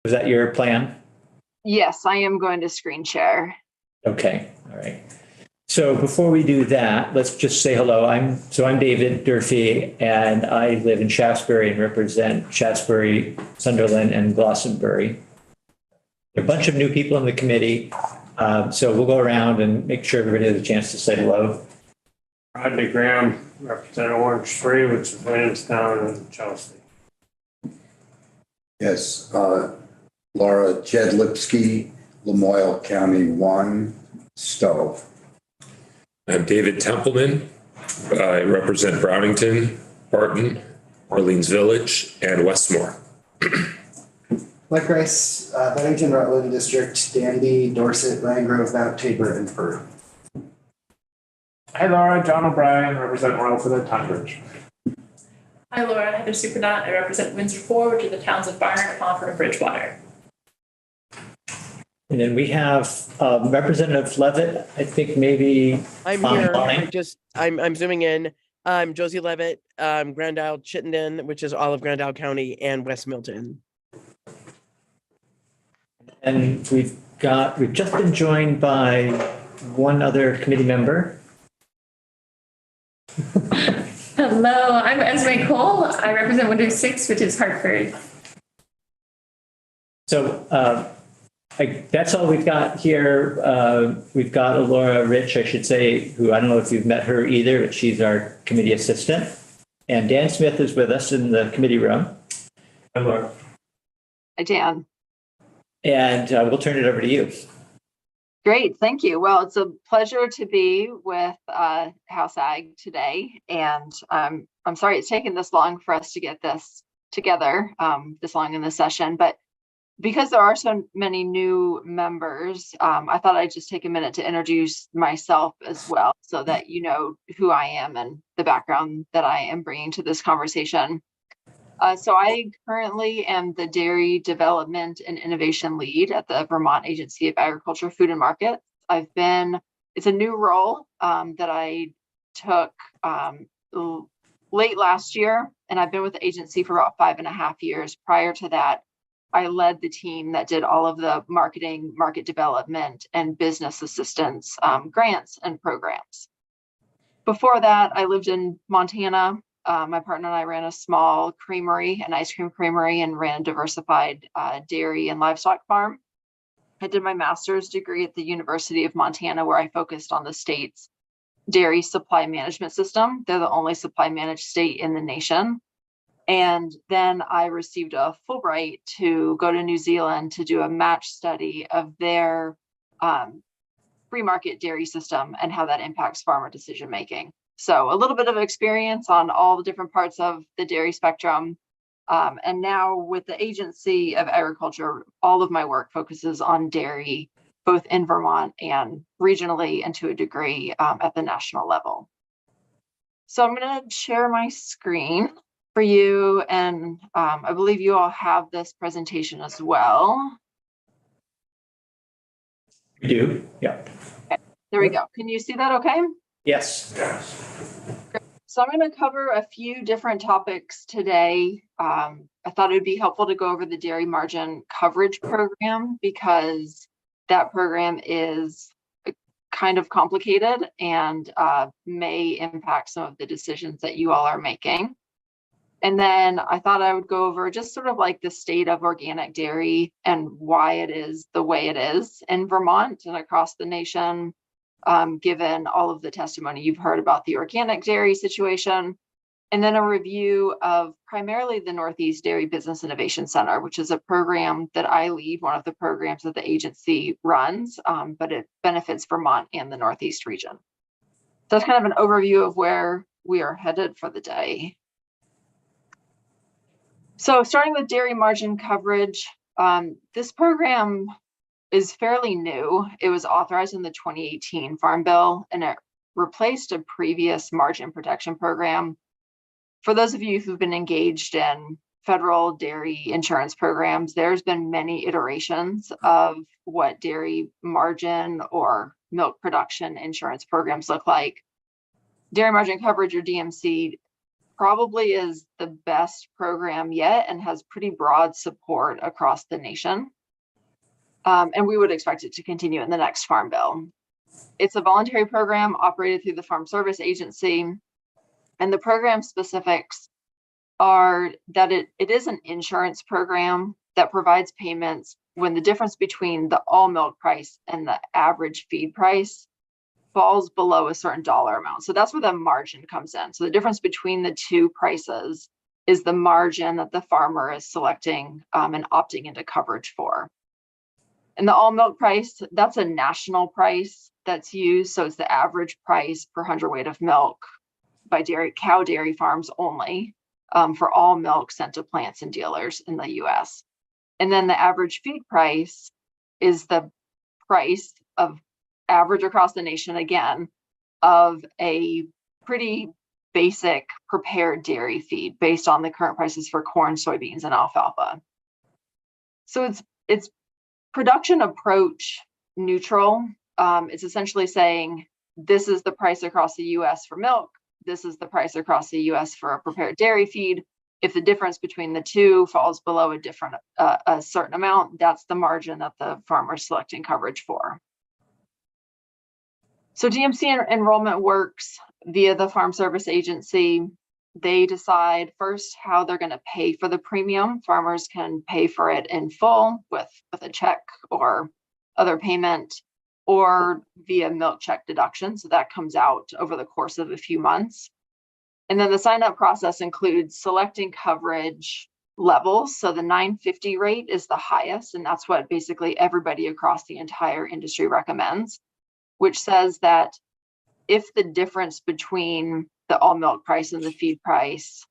Was that your plan? Yes, I am going to screen share. Okay, all right. So before we do that, let's just say hello. I'm David Durfee, and I live in Shaftesbury and represent Shaftesbury, Sunderland, and Glastonbury. There are a bunch of new people in the committee, so we'll go around and make sure everybody has a chance to say hello. Rodney Graham, represent Orange 3, which is Williamstown and Chelsea. Yes, Laura Jedlipsky, Lamoille County 1, Stowe. I'm David Templeman. I represent Brownington, Barton, Orleans Village, and Westmore. Mike Rice, Bennington, Rutland District, Danby, Dorset, Landgrove, Mount Tabor, and Peru. Hi Laura, John O'Brien, represent Royalton and Tonbridge. Hi Laura, Heather Supernat. I represent Windsor 4, which are the towns of Byron, Pomfret, and Bridgewater. And then we have Representative Levitt. I think maybe I'm here. I'm zooming in. I'm Josie Levitt, Grand Isle, Chittenden, which is all of Grand Isle County, and West Milton. And we've just been joined by one other committee member. Hello, I'm Esme Cole. I represent Windows 6, which is Hartford. So that's all we've got here. We've got Laura Rich, I should say, who I don't know if you've met her either, but she's our committee assistant. And Dan Smith is with us in the committee room. Hi Laura. Hi, Dan. And we'll turn it over to you. Great, thank you. Well, it's a pleasure to be with House Ag today, and I'm sorry it's taken this long for us to get this together, this long in the session, but because there are so many new members, I thought I'd just take a minute to introduce myself as well, so that you know who I am and the background that I am bringing to this conversation. So I currently am the Dairy Development and Innovation Lead at the Vermont Agency of Agriculture, Food and Market. It's a new role that I took late last year, and I've been with the agency for about 5.5 years. Prior to that, I led the team that did all of the marketing, market development, and business assistance grants and programs. Before that, I lived in Montana. My partner and I ran a small creamery, an ice cream creamery, and ran a diversified dairy and livestock farm. I did my master's degree at the University of Montana, where I focused on the state's dairy supply management system. They're the only supply managed state in the nation. And then I received a Fulbright to go to New Zealand to do a match study of their free market dairy system and how that impacts farmer decision making. So a little bit of experience on all the different parts of the dairy spectrum. And now with the Agency of Agriculture, all of my work focuses on dairy, both in Vermont and regionally, and to a degree at the national level. So I'm going to share my screen for you. And I believe you all have this presentation as well. We do, yeah. Okay, there we go. Can you see that okay? Yes. So I'm going to cover a few different topics today. I thought it would be helpful to go over the dairy margin coverage program, because that program is kind of complicated and may impact some of the decisions that you all are making. And then I thought I would go over just sort of like the state of organic dairy and why it is the way it is in Vermont and across the nation. Given all of the testimony you've heard about the organic dairy situation, and then a review of primarily the Northeast Dairy Business Innovation Center, which is a program that I lead, one of the programs that the agency runs, but it benefits Vermont and the Northeast region. So that's kind of an overview of where we are headed for the day. So starting with dairy margin coverage, this program is fairly new. It was authorized in the 2018 Farm Bill, and it replaced a previous margin protection program. For those of you who've been engaged in federal dairy insurance programs, there's been many iterations of what dairy margin or milk production insurance programs look like. Dairy margin coverage, or DMC, probably is the best program yet and has pretty broad support across the nation. And we would expect it to continue in the next Farm Bill. It's a voluntary program operated through the Farm Service Agency. And the program specifics are that it is an insurance program that provides payments when the difference between the all milk price and the average feed price falls below a certain dollar amount. So that's where the margin comes in. So the difference between the two prices is the margin that the farmer is selecting and opting into coverage for. And the all milk price, that's a national price that's used. So it's the average price per hundredweight of milk by cow dairy farms only for all milk sent to plants and dealers in the US. And then the average feed price is the price of average across the nation, again, of a pretty basic prepared dairy feed based on the current prices for corn, soybeans, and alfalfa. So it's production approach neutral. It's essentially saying this is the price across the US for milk. This is the price across the US for a prepared dairy feed. If the difference between the two falls below a certain amount, that's the margin that the farmer is selecting coverage for. So DMC enrollment works via the Farm Service Agency. They decide first how they're going to pay for the premium. Farmers can pay for it in full with a check or other payment, or via milk check deduction. So that comes out over the course of a few months. And then the sign-up process includes selecting coverage levels. So the 950 rate is the highest, and that's what basically everybody across the entire industry recommends, which says that if the difference between the all milk price and the feed price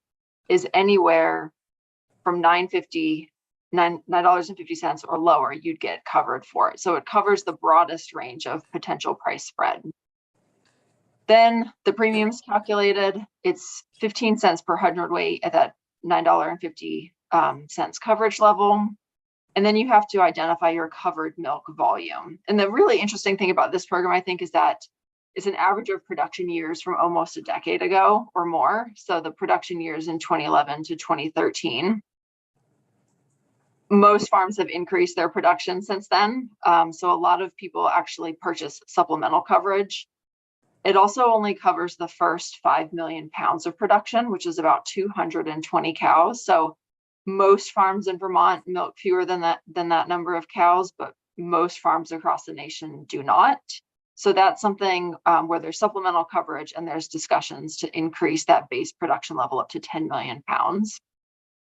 is anywhere from $9.50 or lower, you'd get covered for it. So it covers the broadest range of potential price spread. Then the premium's calculated. It's 15 cents per hundredweight at that $9.50 coverage level. And then you have to identify your covered milk volume. And the really interesting thing about this program, I think, is that it's an average of production years from almost a decade ago or more. So the production years in 2011 to 2013. Most farms have increased their production since then. So a lot of people actually purchase supplemental coverage. It also only covers the first 5 million pounds of production, which is about 220 cows. So most farms in Vermont milk fewer than that number of cows, but most farms across the nation do not. So that's something where there's supplemental coverage and there's discussions to increase that base production level up to 10 million pounds.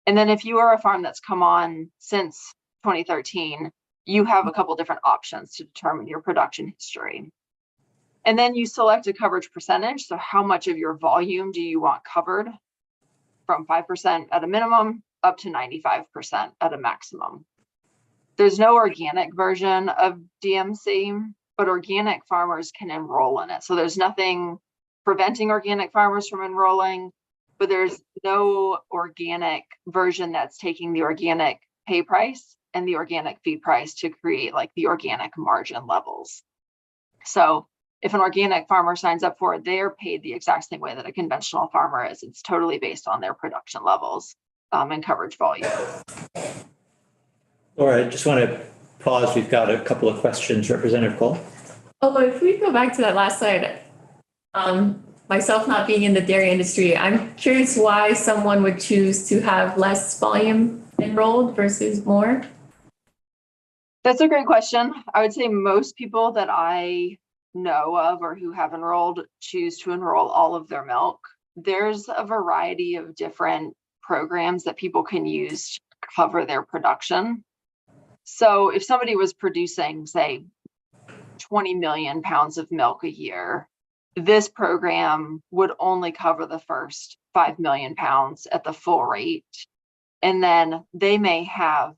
And then if you are a farm that's come on since 2013, you have a couple different options to determine your production history. And then you select a coverage percentage. So how much of your volume do you want covered, from 5% at a minimum up to 95% at a maximum. There's no organic version of DMC, but organic farmers can enroll in it. So there's nothing preventing organic farmers from enrolling, but there's no organic version that's taking the organic pay price and the organic feed price to create like the organic margin levels. So if an organic farmer signs up for it, they're paid the exact same way that a conventional farmer is. It's totally based on their production levels and coverage volume. Laura, I just want to pause. We've got a couple of questions. Representative Cole. Oh, if we go back to that last slide, myself not being in the dairy industry, I'm curious why someone would choose to have less volume enrolled versus more. That's a great question. I would say most people that I know of or who have enrolled choose to enroll all of their milk. There's a variety of different programs that people can use to cover their production. So if somebody was producing, say, 20 million pounds of milk a year, this program would only cover the first 5 million pounds at the full rate. And then they may have,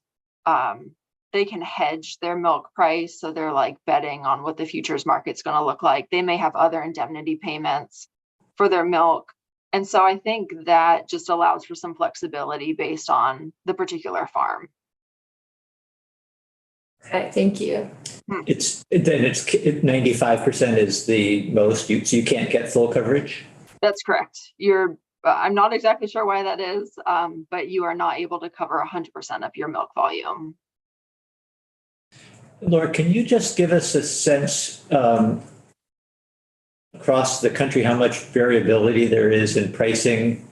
they can hedge their milk price. So they're like betting on what the futures market's going to look like. They may have other indemnity payments for their milk. And so I think that just allows for some flexibility based on the particular farm. Okay, thank you. It's 95% is the most, so you can't get full coverage. That's correct. You're I'm not exactly sure why that is, but you are not able to cover 100% of your milk volume. Laura, can you just give us a sense across the country how much variability there is in pricing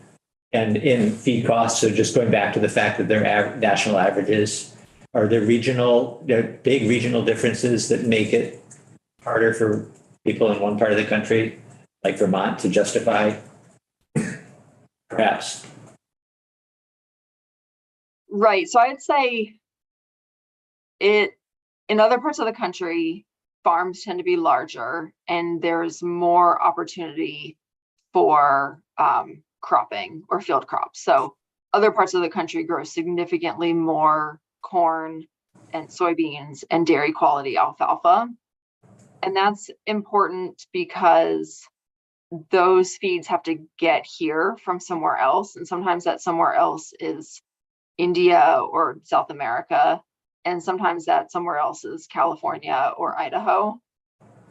and in feed costs? So just going back to the fact that they're national averages, are there big regional differences that make it harder for people in one part of the country, like Vermont, to justify? Perhaps. Right. So I'd say in other parts of the country, farms tend to be larger and there's more opportunity for cropping or field crops. So other parts of the country grow significantly more corn and soybeans and dairy quality alfalfa. And that's important because those feeds have to get here from somewhere else. And sometimes that somewhere else is India or South America. And sometimes that somewhere else is California or Idaho.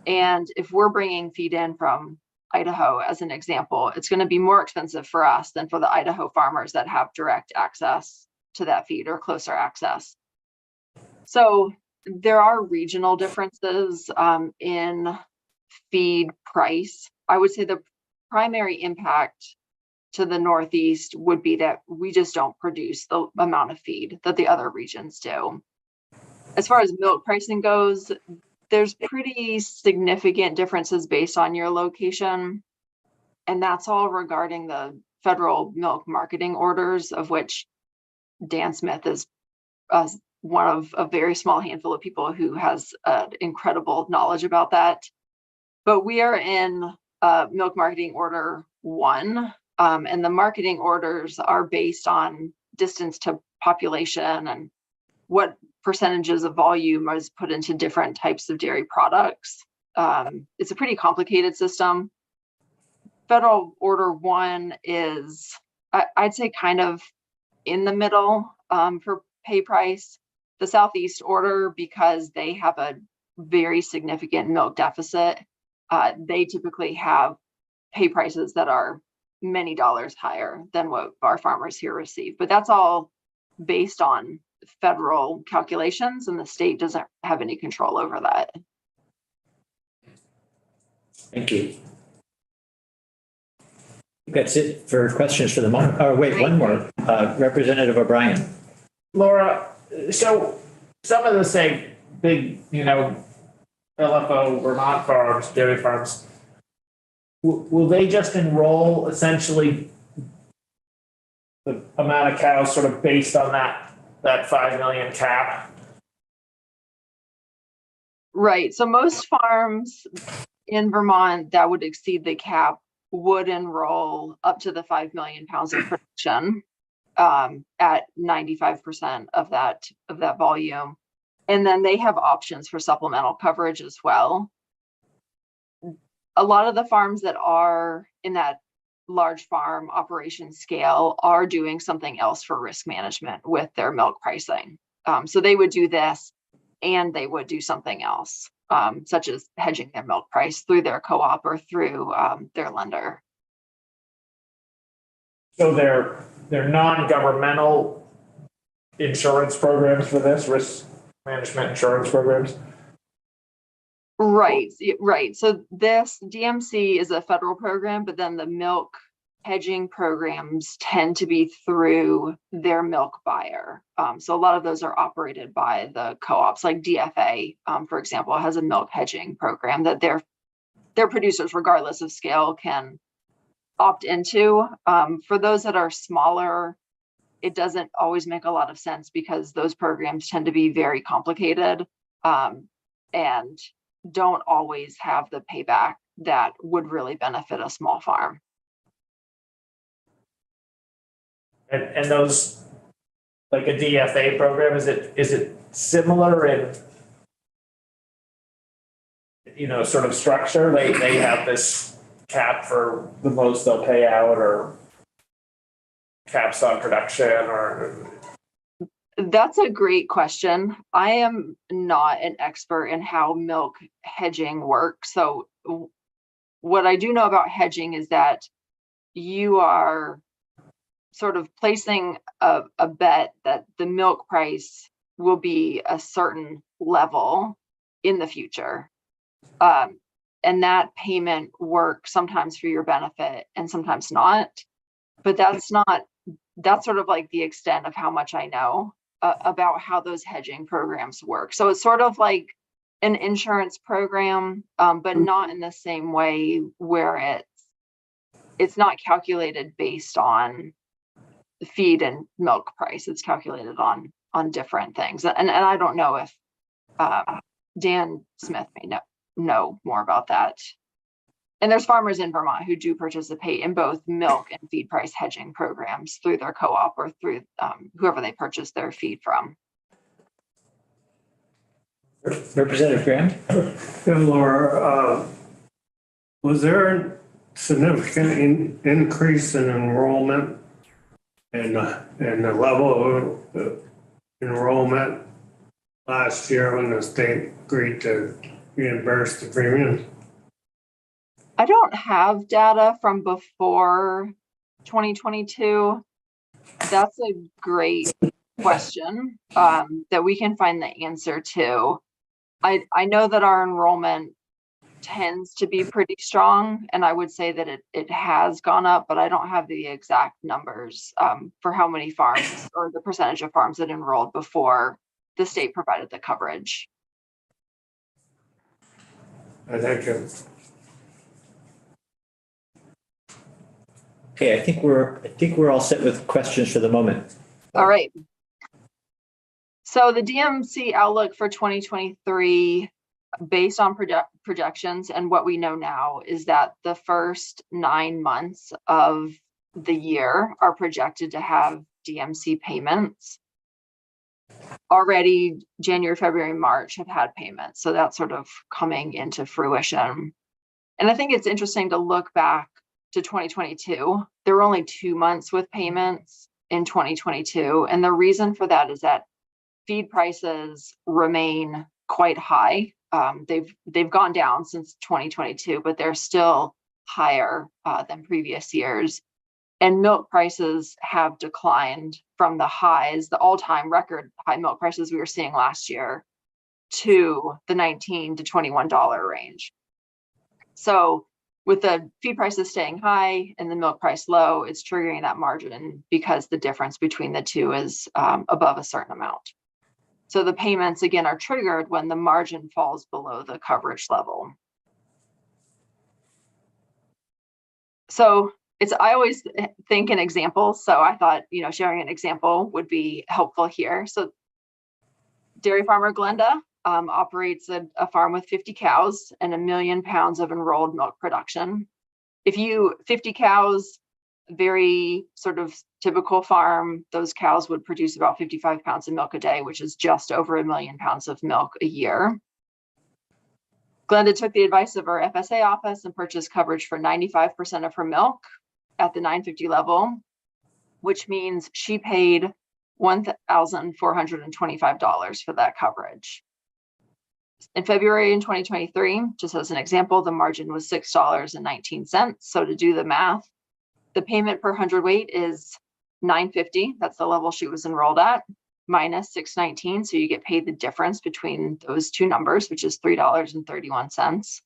And if we're bringing feed in from Idaho, as an example, it's going to be more expensive for us than for the Idaho farmers that have direct access to that feed or closer access. So there are regional differences in feed price. I would say the primary impact to the Northeast would be that we just don't produce the amount of feed that the other regions do. As far as milk pricing goes, there's pretty significant differences based on your location. And that's all regarding the federal milk marketing orders, of which Dan Smith is one of a very small handful of people who has incredible knowledge about that. But we are in milk marketing order 1, and the marketing orders are based on distance to population and what percentages of volume is put into different types of dairy products. It's a pretty complicated system. Federal Order 1 is, I'd say, kind of in the middle for pay price. The Southeast Order, because they have a very significant milk deficit, they typically have pay prices that are many dollars higher than what our farmers here receive. But that's all based on federal calculations, and the state doesn't have any control over that. Thank you. That's it for questions for the moment. Oh, wait, one more. Representative O'Brien. Laura, so some of the, say, big, LFO Vermont farms, dairy farms, will they just enroll essentially the amount of cows sort of based on that 5 million cap? Right. So most farms in Vermont that would exceed the cap would enroll up to the 5 million pounds of production at 95% of that volume. And then they have options for supplemental coverage as well. A lot of the farms that are in that large farm operation scale are doing something else for risk management with their milk pricing. So they would do this and they would do something else, such as hedging their milk price through their co-op or through their lender. So they're non-governmental insurance programs for this, risk management insurance programs? Right. So this DMC is a federal program, but then the milk hedging programs tend to be through their milk buyer. So a lot of those are operated by the co-ops, like DFA, for example, has a milk hedging program that their producers, regardless of scale, can opt into. For those that are smaller, it doesn't always make a lot of sense because those programs tend to be very complicated and don't always have the payback that would really benefit a small farm. And those, like a DFA program, is it similar in sort of structure? They have this cap for the most they'll pay out, or caps on production, or? That's a great question. I am not an expert in how milk hedging works. So what I do know about hedging is that you are sort of placing a bet that the milk price will be a certain level in the future. And that payment works sometimes for your benefit and sometimes not. But that's sort of like the extent of how much I know about how those hedging programs work. So it's sort of like an insurance program, but not in the same way where it's not calculated based on the feed and milk price. It's calculated on different things. And I don't know if Dan Smith may know more about that. And there's farmers in Vermont who do participate in both milk and feed price hedging programs through their co-op or through whoever they purchase their feed from. Representative Graham? And Laura, was there a significant increase in enrollment and the level of enrollment last year when the state agreed to reimburse the premiums? I don't have data from before 2022. That's a great question that we can find the answer to. I know that our enrollment tends to be pretty strong, and I would say that it has gone up, but I don't have the exact numbers for how many farms or the percentage of farms that enrolled before the state provided the coverage. I think Okay, I think we're all set with questions for the moment. All right. So the DMC outlook for 2023, based on projections and what we know now, is that the first 9 months of the year are projected to have DMC payments. Already January, February, March have had payments. So that's sort of coming into fruition. And I think it's interesting to look back to 2022. There were only 2 months with payments in 2022. And the reason for that is that feed prices remain quite high. They've gone down since 2022, but they're still higher than previous years. And milk prices have declined from the highs, the all-time record high milk prices we were seeing last year, to the $19 to $21 range. So with the feed prices staying high and the milk price low, it's triggering that margin because the difference between the two is above a certain amount. So the payments, again, are triggered when the margin falls below the coverage level. So I always think in examples. So I thought, sharing an example would be helpful here. So dairy farmer Glenda operates a farm with 50 cows and 1 million pounds of enrolled milk production. 50 cows, very sort of typical farm, those cows would produce about 55 pounds of milk a day, which is just over 1 million pounds of milk a year. Glenda took the advice of her FSA office and purchased coverage for 95% of her milk at the 950 level, which means she paid $1,425 for that coverage. In February in 2023, just as an example, the margin was $6.19. So to do the math, the payment per hundredweight is $9.50. That's the level she was enrolled at, minus $6.19. So you get paid the difference between those two numbers, which is $3.31.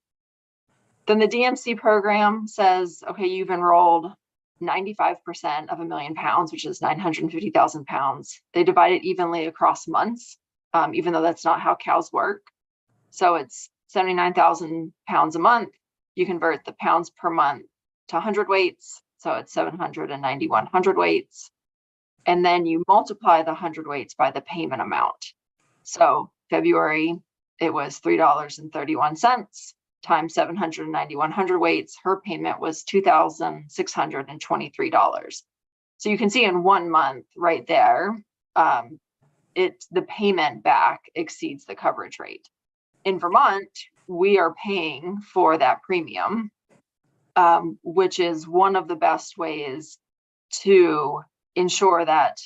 Then the DMC program says, okay, you've enrolled 95% of 1 million pounds, which is 950,000 pounds. They divide it evenly across months, even though that's not how cows work. So it's 79,000 pounds a month. You convert the pounds per month to hundredweights. So it's 791 hundredweights. And then you multiply the hundredweights by the payment amount. So February, it was $3.31 times 791 hundredweights. Her payment was $2,623. So you can see in 1 month right there, the payment back exceeds the coverage rate. In Vermont, we are paying for that premium, which is one of the best ways to ensure that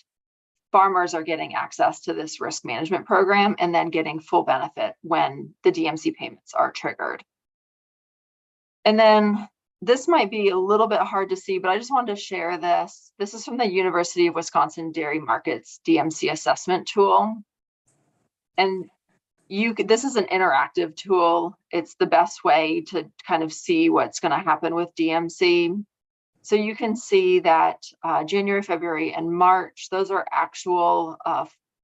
farmers are getting access to this risk management program and then getting full benefit when the DMC payments are triggered. And then this might be a little bit hard to see, but I just wanted to share this. This is from the University of Wisconsin Dairy Markets DMC assessment tool. And this is an interactive tool. It's the best way to kind of see what's going to happen with DMC. So you can see that January, February, and March, those are actual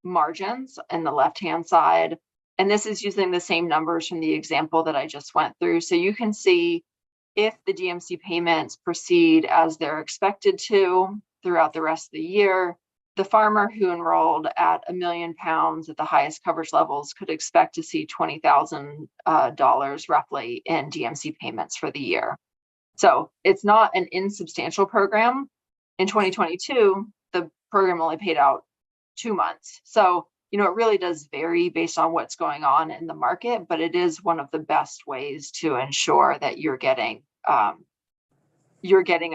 margins in the left-hand side. And this is using the same numbers from the example that I just went through. So you can see if the DMC payments proceed as they're expected to throughout the rest of the year, the farmer who enrolled at £1 million at the highest coverage levels could expect to see $20,000 roughly in DMC payments for the year. So it's not an insubstantial program. In 2022, the program only paid out 2 months. So, it really does vary based on what's going on in the market, but it is one of the best ways to ensure that you're getting a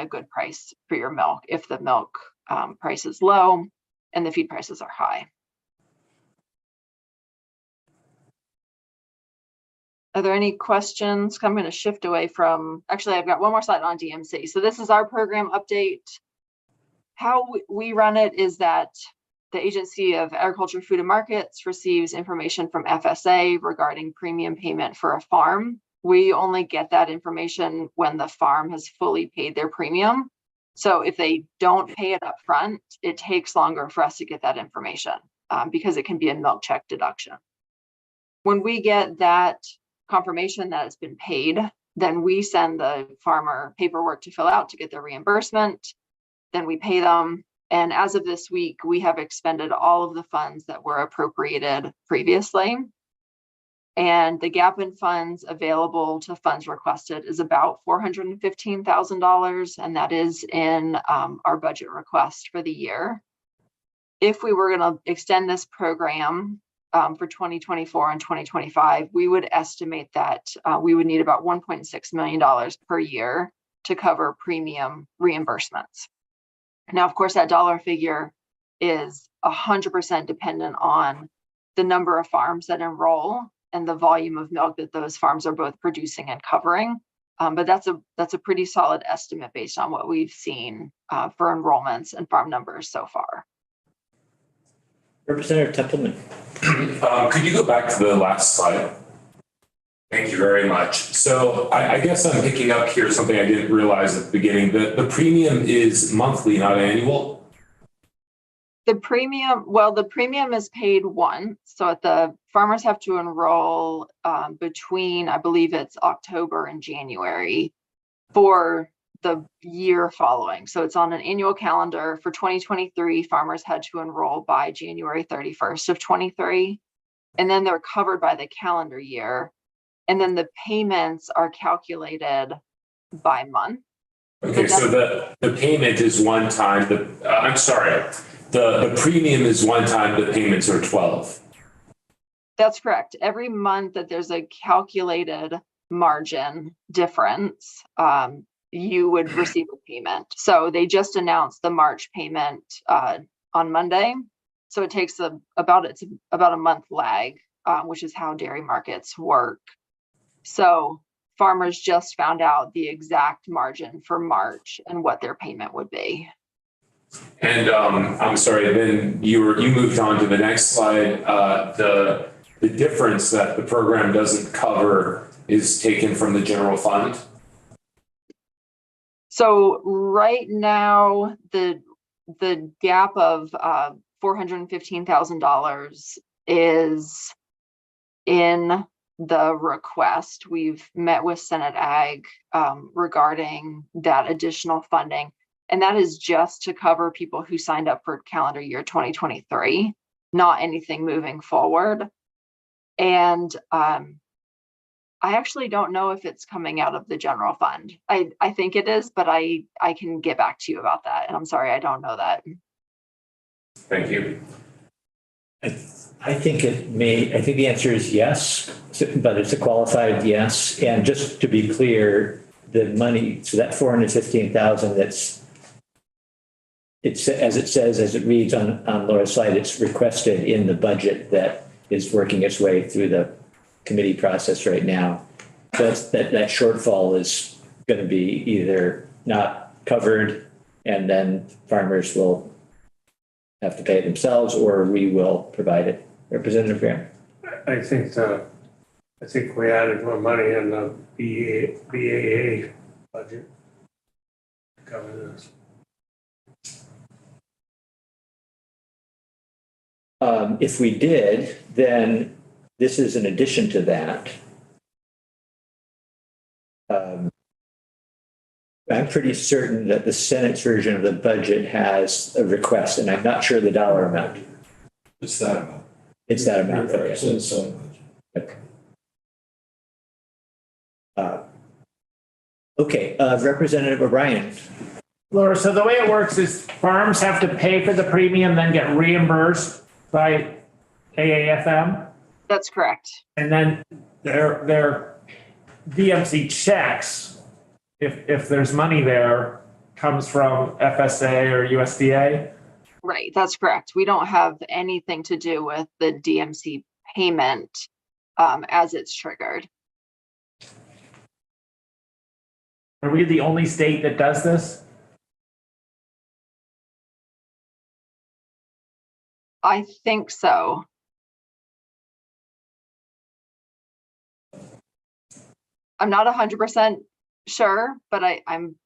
good price for your milk if the milk price is low and the feed prices are high. Are there any questions? I'm going to shift away from, actually, I've got one more slide on DMC. So this is our program update. How we run it is that the Agency of Agriculture, Food and Markets receives information from FSA regarding premium payment for a farm. We only get that information when the farm has fully paid their premium. So if they don't pay it up front, it takes longer for us to get that information because it can be a milk check deduction. When we get that confirmation that it's been paid, then we send the farmer paperwork to fill out to get their reimbursement. Then we pay them. And as of this week, we have expended all of the funds that were appropriated previously. And the gap in funds available to funds requested is about $415,000, and that is in our budget request for the year. If we were going to extend this program for 2024 and 2025, we would estimate that we would need about $1.6 million per year to cover premium reimbursements. Now, of course, that dollar figure is 100% dependent on the number of farms that enroll and the volume of milk that those farms are both producing and covering. But that's a pretty solid estimate based on what we've seen for enrollments and farm numbers so far. Representative Templeman. Could you go back to the last slide? Thank you very much. So I guess I'm picking up here something I didn't realize at the beginning. The premium is monthly, not annual. The premium is paid once. So the farmers have to enroll between, I believe it's October and January for the year following. So it's on an annual calendar. For 2023, farmers had to enroll by January 31st of 23, and then they're covered by the calendar year. And then the payments are calculated by month. Okay, so the payment is one time. The premium is one time. The payments are 12. That's correct. Every month that there's a calculated margin difference, you would receive a payment. So they just announced the March payment on Monday. So it takes about a month lag, which is how dairy markets work. So farmers just found out the exact margin for March and what their payment would be. And I'm sorry, then you moved on to the next slide. The difference that the program doesn't cover is taken from the general fund. So right now, the gap of $415,000 is in the request. We've met with Senate Ag regarding that additional funding, and that is just to cover people who signed up for calendar year 2023, not anything moving forward. And I actually don't know if it's coming out of the general fund. I think it is, but I can get back to you about that. And I'm sorry, I don't know that. Thank you. I think the answer is yes, but it's a qualified yes. And just to be clear, the money, so that 415,000, as it reads on Laura's slide, it's requested in the budget that is working its way through the committee process right now. That shortfall is going to be either not covered and then farmers will have to pay it themselves, or we will provide it. Representative Graham? I think we added more money in the BAA budget to cover this. If we did, then this is in addition to that. I'm pretty certain that the Senate's version of the budget has a request, and I'm not sure the dollar amount. It's that amount. It's that amount. Okay. It's in some budget. Okay, Representative O'Brien. Laura, so the way it works is farms have to pay for the premium, then get reimbursed by AAFM, That's correct. and then their DMC checks, if there's money there, comes from FSA or USDA. Right, that's correct. We don't have anything to do with the DMC payment as it's triggered. Are we the only state that does this? I think so. I'm not 100% sure, but I'm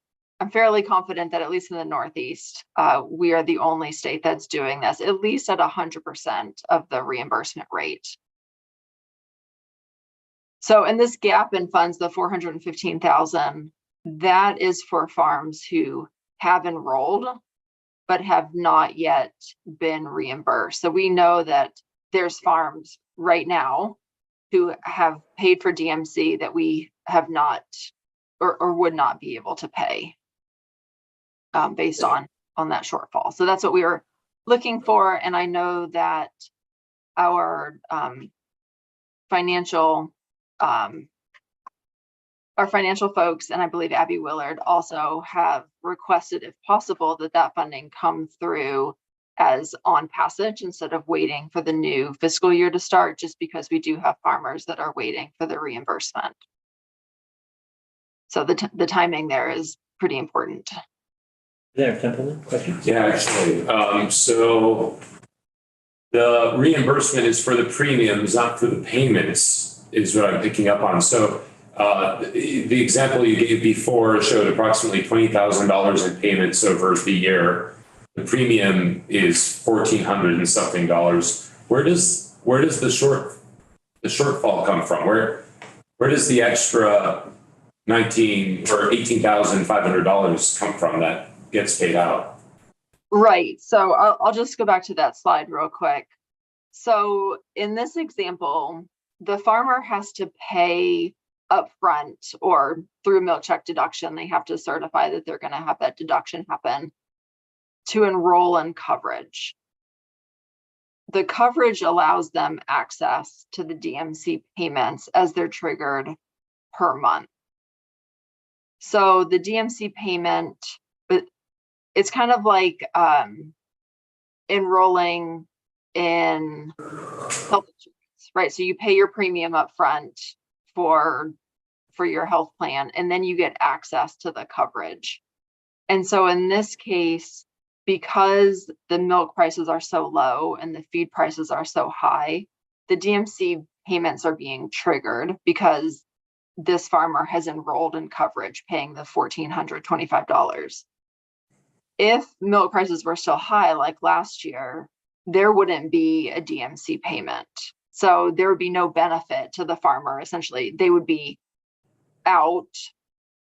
fairly confident that at least in the Northeast, we are the only state that's doing this, at least at 100% of the reimbursement rate. So in this gap in funds, the 415,000, that is for farms who have enrolled but have not yet been reimbursed. So we know that there's farms right now who have paid for DMC that we have not or would not be able to pay based on that shortfall. So that's what we were looking for. And I know that our financial folks, and I believe Abby Willard, also have requested, if possible, that funding come through as on passage instead of waiting for the new fiscal year to start, just because we do have farmers that are waiting for the reimbursement. So the timing there is pretty important. There, Templeman, questions? Yeah, actually, so the reimbursement is for the premiums, not for the payments, is what I'm picking up on. So the example you gave before showed approximately $20,000 in payments over the year. The premium is $1,400 and something dollars. Where does the shortfall come from? Where does the extra $19,000 or $18,500 come from that gets paid out? Right. So I'll just go back to that slide real quick. So in this example, the farmer has to pay upfront or through milk check deduction. They have to certify that they're going to have that deduction happen to enroll in coverage. The coverage allows them access to the DMC payments as they're triggered per month. So the DMC payment, it's kind of like enrolling in health insurance, right? So you pay your premium up front for your health plan, and then you get access to the coverage. And so in this case, because the milk prices are so low and the feed prices are so high, the DMC payments are being triggered because this farmer has enrolled in coverage, paying the $1,425. If milk prices were still high, like last year, there wouldn't be a DMC payment. So there would be no benefit to the farmer. Essentially, they would be out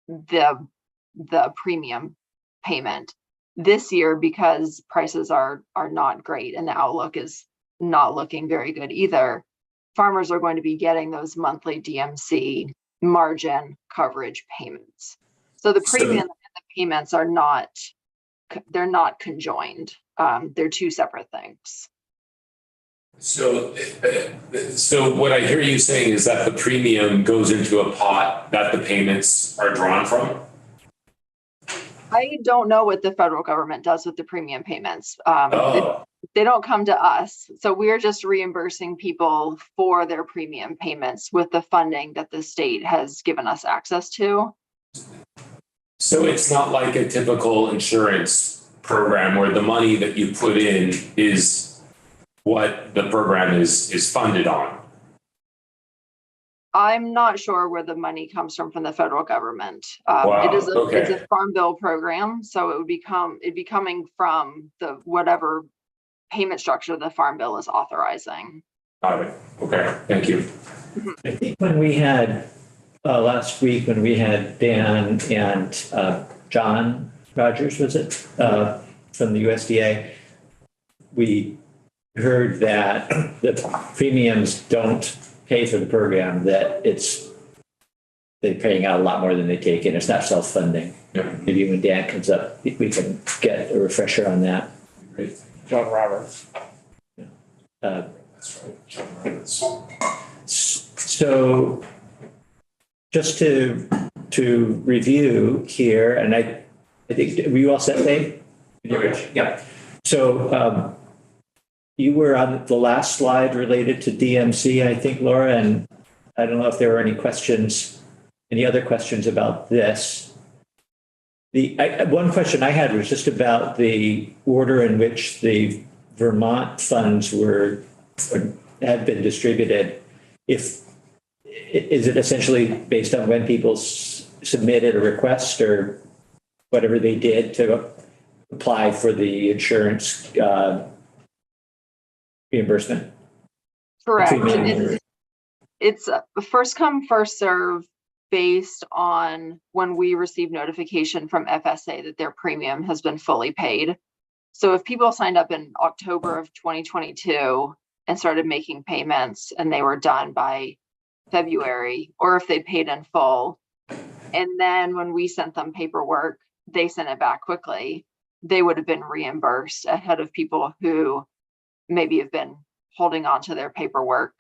the premium payment. This year, because prices are not great and the outlook is not looking very good either, farmers are going to be getting those monthly DMC margin coverage payments. So the premium and the payments are not, they're not conjoined. They're two separate things. So what I hear you saying is that the premium goes into a pot that the payments are drawn from? I don't know what the federal government does with the premium payments. They don't come to us. So we're just reimbursing people for their premium payments with the funding that the state has given us access to. So it's not like a typical insurance program where the money that you put in is what the program is funded on. I'm not sure where the money comes from the federal government. Wow, It's okay. a farm bill program, so it'd be coming from the whatever payment structure the farm bill is authorizing. Got it. Okay, thank you. I think when we had, last week, when we had Dan and John Rogers, was it, from the USDA, we heard that the premiums don't pay for the program, that they're paying out a lot more than they take in. It's not self-funding. Yeah. Maybe when Dan comes up, we can get a refresher on that. Great. John Roberts. That's right. John Roberts. So just to review here, and I think, were you all set, Dave? Okay. Yeah. So you were on the last slide related to DMC, I think, Laura, and I don't know if there were any other questions about this. One question I had was just about the order in which the Vermont funds had been distributed. Is it essentially based on when people submitted a request or whatever they did to apply for the insurance reimbursement? Correct. Premium. It's a first come, first serve based on when we receive notification from FSA that their premium has been fully paid. So if people signed up in October of 2022 and started making payments and they were done by February, or if they paid in full, and then when we sent them paperwork, they sent it back quickly, they would have been reimbursed ahead of people who maybe have been holding on to their paperwork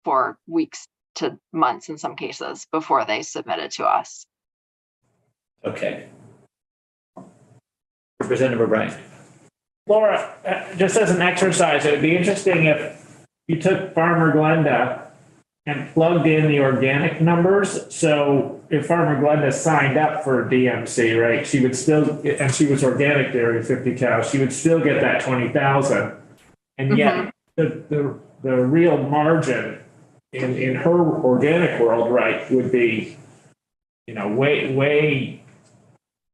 for weeks to months in some cases before they submit it to us. Okay. Representative O'Brien. Laura, just as an exercise, it would be interesting if you took Farmer Glenda and plugged in the organic numbers. So if Farmer Glenda signed up for DMC, right, she would still, and she was organic dairy, 50 cows, she would still get that 20,000. And yet the real margin in her organic world, right, would be, way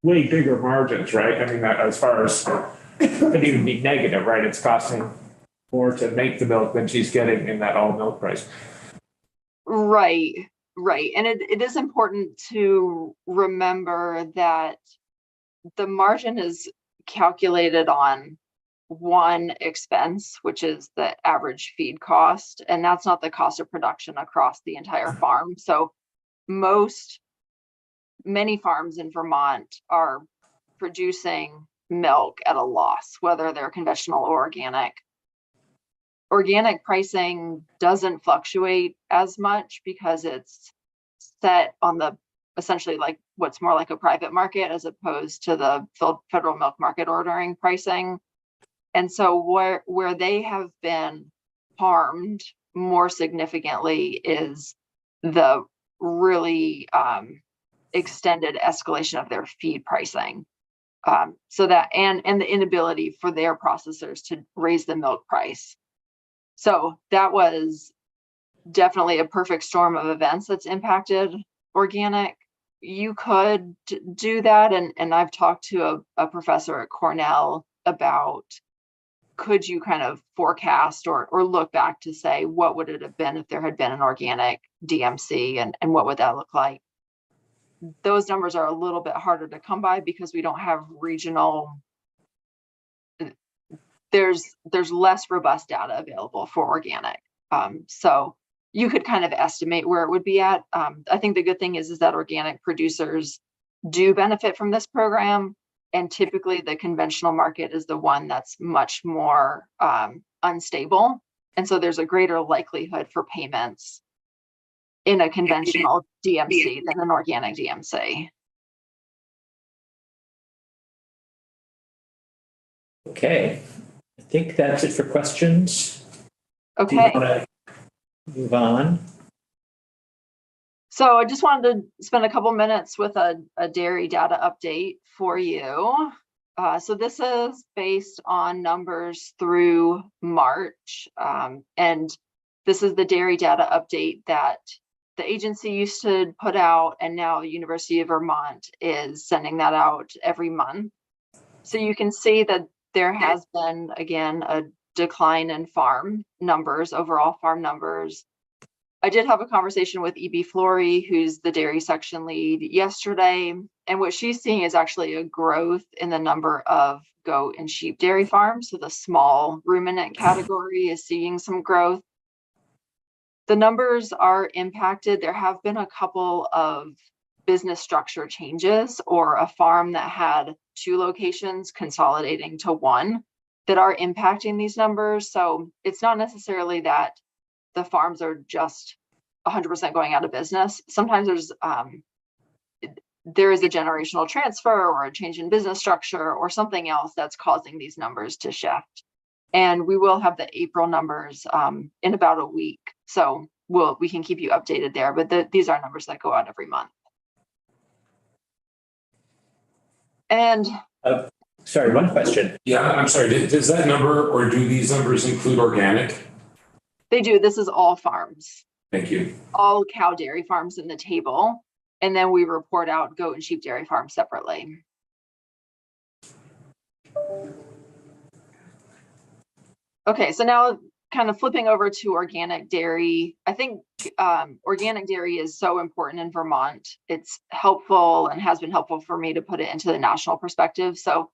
bigger margins, right? I mean, as far as it could even be negative, right? It's costing more to make the milk than she's getting in that all milk price. Right. And it is important to remember that the margin is calculated on one expense, which is the average feed cost, and that's not the cost of production across the entire farm. So many farms in Vermont are producing milk at a loss, whether they're conventional or organic. Organic pricing doesn't fluctuate as much because it's set on the essentially like what's more like a private market as opposed to the federal milk market ordering pricing. And so where they have been harmed more significantly is the really extended escalation of their feed pricing. So that and the inability for their processors to raise the milk price. So that was definitely a perfect storm of events that's impacted organic. You could do that, and I've talked to a professor at Cornell about, could you kind of forecast or look back to say, what would it have been if there had been an organic DMC, and what would that look like? Those numbers are a little bit harder to come by because we don't have regional, there's less robust data available for organic. So you could kind of estimate where it would be at. I think the good thing is that organic producers do benefit from this program. And typically the conventional market is the one that's much more unstable. And so there's a greater likelihood for payments in a conventional DMC than an organic DMC. Okay, I think that's it for questions. Do you Okay. want to move on? So I just wanted to spend a couple minutes with a dairy data update for you. So this is based on numbers through March. And this is the dairy data update that the agency used to put out, and now University of Vermont is sending that out every month. So you can see that there has been, again, a decline in farm numbers, overall farm numbers. I did have a conversation with E.B. Flory, who's the dairy section lead, yesterday, and what she's seeing is actually a growth in the number of goat and sheep dairy farms. So the small ruminant category is seeing some growth. The numbers are impacted. There have been a couple of business structure changes, or a farm that had 2 locations consolidating to 1, that are impacting these numbers. So it's not necessarily that the farms are just 100% going out of business. Sometimes there is a generational transfer or a change in business structure or something else that's causing these numbers to shift. And we will have the April numbers in about a week. So we can keep you updated there, but these are numbers that go out every month. And Sorry, one question. Yeah, I'm sorry, does that number, or do these numbers include organic? they do, this is all farms, Thank you. all cow dairy farms in the table. And then we report out goat and sheep dairy farms separately. Okay, so now kind of flipping over to organic dairy. I think organic dairy is so important in Vermont. It's helpful and has been helpful for me to put it into the national perspective. So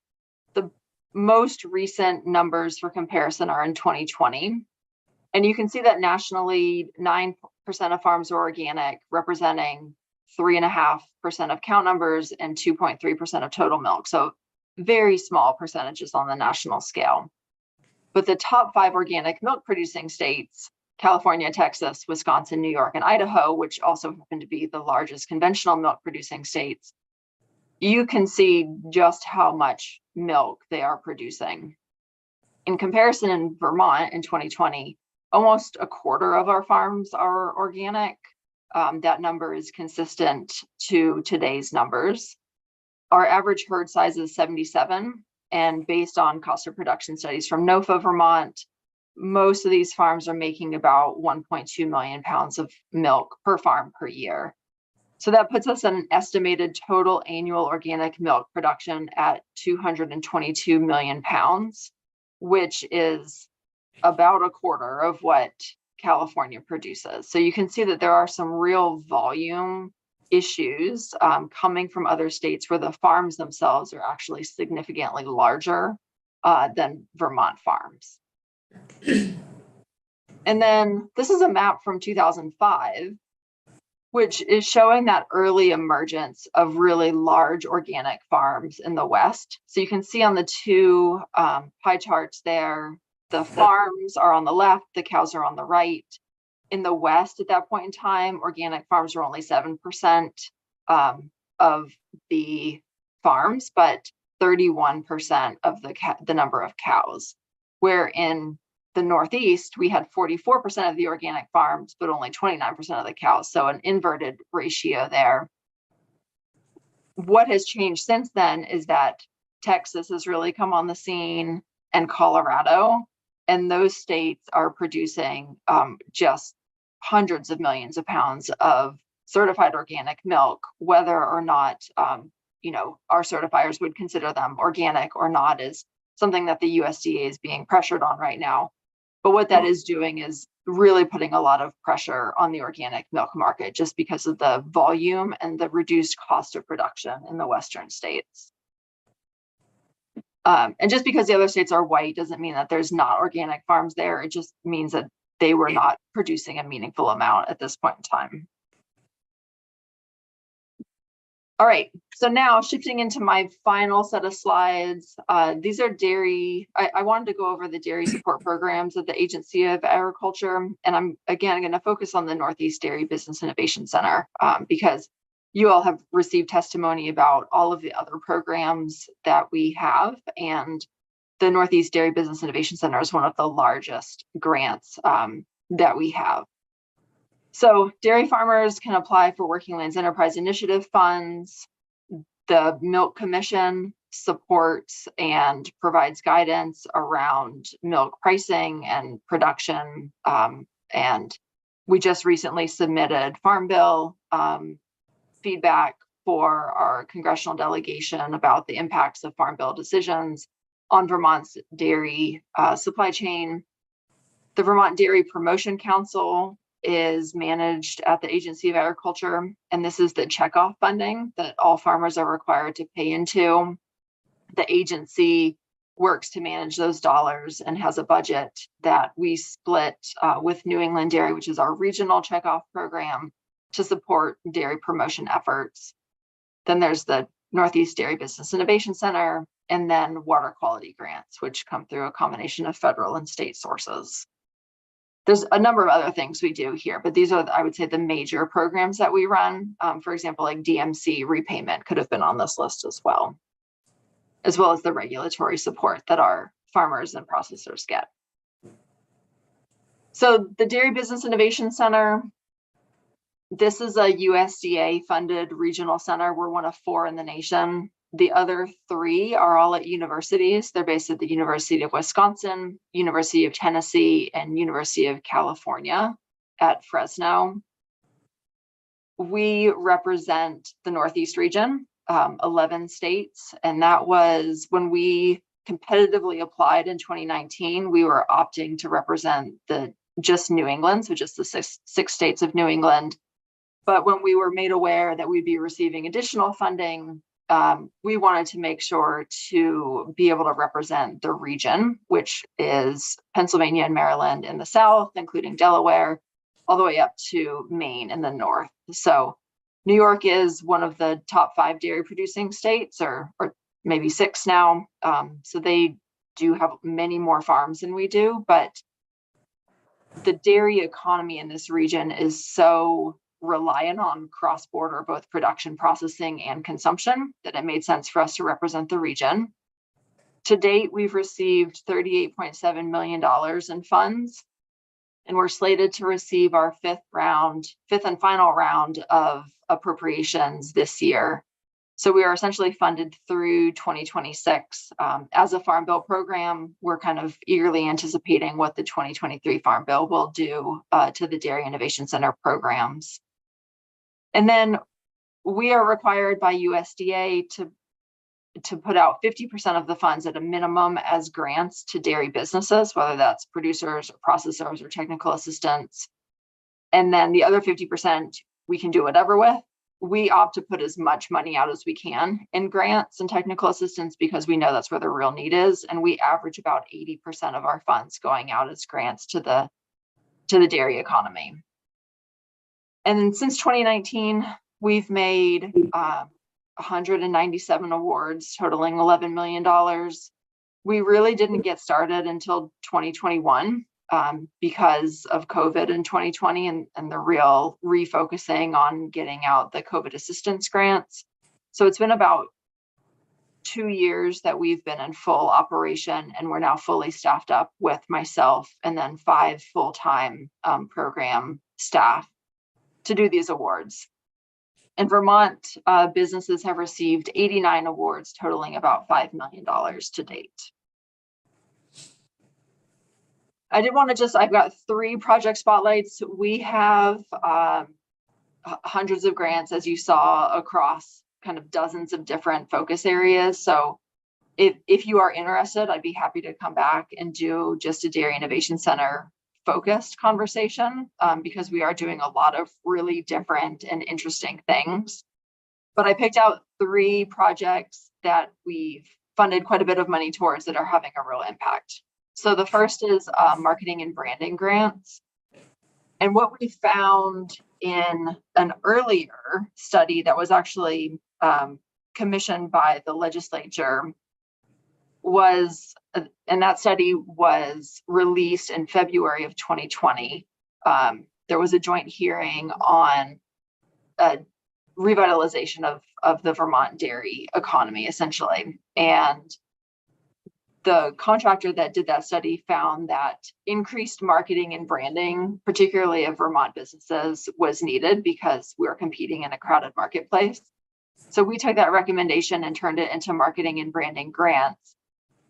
the most recent numbers for comparison are in 2020. And you can see that nationally, 9% of farms are organic, representing 3.5% of count numbers and 2.3% of total milk. So very small percentages on the national scale. But the top 5 organic milk producing states, California, Texas, Wisconsin, New York, and Idaho, which also happen to be the largest conventional milk producing states, you can see just how much milk they are producing. In comparison, in Vermont in 2020, almost a quarter of our farms are organic. That number is consistent to today's numbers. Our average herd size is 77. And based on cost of production studies from NOFA Vermont, most of these farms are making about 1.2 million pounds of milk per farm per year. So that puts us at an estimated total annual organic milk production at 222 million pounds, which is about a quarter of what California produces. So you can see that there are some real volume issues coming from other states where the farms themselves are actually significantly larger than Vermont farms. And then this is a map from 2005, which is showing that early emergence of really large organic farms in the West. So you can see on the 2 pie charts there, the farms are on the left, the cows are on the right. In the West at that point in time, organic farms were only 7% of the farms, but 31% of the number of cows. Where in the Northeast, we had 44% of the organic farms, but only 29% of the cows. So an inverted ratio there. What has changed since then is that Texas has really come on the scene, and Colorado, and those states are producing just hundreds of millions of pounds of certified organic milk, whether or not our certifiers would consider them organic or not is something that the USDA is being pressured on right now. But what that is doing is really putting a lot of pressure on the organic milk market, just because of the volume and the reduced cost of production in the Western states. And just because the other states are white doesn't mean that there's not organic farms there. It just means that they were not producing a meaningful amount at this point in time. All right, so now shifting into my final set of slides. These are dairy, I wanted to go over the dairy support programs at the Agency of Agriculture. And I'm again going to focus on the Northeast Dairy Business Innovation Center because you all have received testimony about all of the other programs that we have. And the Northeast Dairy Business Innovation Center is one of the largest grants that we have. So dairy farmers can apply for Working Lands Enterprise Initiative funds. The Milk Commission supports and provides guidance around milk pricing and production. And we just recently submitted Farm Bill feedback for our congressional delegation about the impacts of Farm Bill decisions on Vermont's dairy supply chain. The Vermont Dairy Promotion Council is managed at the Agency of Agriculture, and this is the checkoff funding that all farmers are required to pay into. The agency works to manage those dollars and has a budget that we split with New England Dairy, which is our regional checkoff program, to support dairy promotion efforts. Then there's the Northeast Dairy Business Innovation Center, and then water quality grants, which come through a combination of federal and state sources. There's a number of other things we do here, but these are, I would say, the major programs that we run. For example, like DMC repayment could have been on this list as well as the regulatory support that our farmers and processors get. So the Dairy Business Innovation Center, this is a USDA funded regional center. We're one of 4 in the nation. The other 3 are all at universities. They're based at the University of Wisconsin, University of Tennessee, and University of California at Fresno. We represent the Northeast region, 11 states, and that was when we competitively applied in 2019, we were opting to represent just New England, so just the six states of New England. But when we were made aware that we'd be receiving additional funding, we wanted to make sure to be able to represent the region, which is Pennsylvania and Maryland in the south, including Delaware, all the way up to Maine in the north. So New York is one of the top 5 dairy producing states, or maybe 6 now. So they do have many more farms than we do, but the dairy economy in this region is so reliant on cross-border, both production, processing, and consumption, that it made sense for us to represent the region. To date, we've received $38.7 million in funds, and we're slated to receive our fifth and final round of appropriations this year. So we are essentially funded through 2026. As a Farm Bill program, we're kind of eagerly anticipating what the 2023 Farm Bill will do to the Dairy Innovation Center programs. And then we are required by USDA to put out 50% of the funds at a minimum as grants to dairy businesses, whether that's producers or processors or technical assistants. And then the other 50% we can do whatever with. We opt to put as much money out as we can in grants and technical assistance because we know that's where the real need is. And we average about 80% of our funds going out as grants to the dairy economy. And then since 2019, we've made 197 awards totaling $11 million. We really didn't get started until 2021 because of COVID in 2020 and the real refocusing on getting out the COVID assistance grants. So it's been about 2 years that we've been in full operation, and we're now fully staffed up with myself and then 5 full-time program staff to do these awards. In Vermont, businesses have received 89 awards totaling about $5 million to date. I did want to I've got 3 project spotlights. We have hundreds of grants, as you saw, across kind of dozens of different focus areas. So if you are interested, I'd be happy to come back and do just a Dairy Innovation Center focused conversation because we are doing a lot of really different and interesting things. But I picked out 3 projects that we've funded quite a bit of money towards that are having a real impact. So the first is marketing and branding grants. And what we found in an earlier study that was actually commissioned by the legislature was, and that study was released in February of 2020. There was a joint hearing on revitalization of the Vermont dairy economy, essentially. And the contractor that did that study found that increased marketing and branding, particularly of Vermont businesses, was needed because we're competing in a crowded marketplace. So we took that recommendation and turned it into marketing and branding grants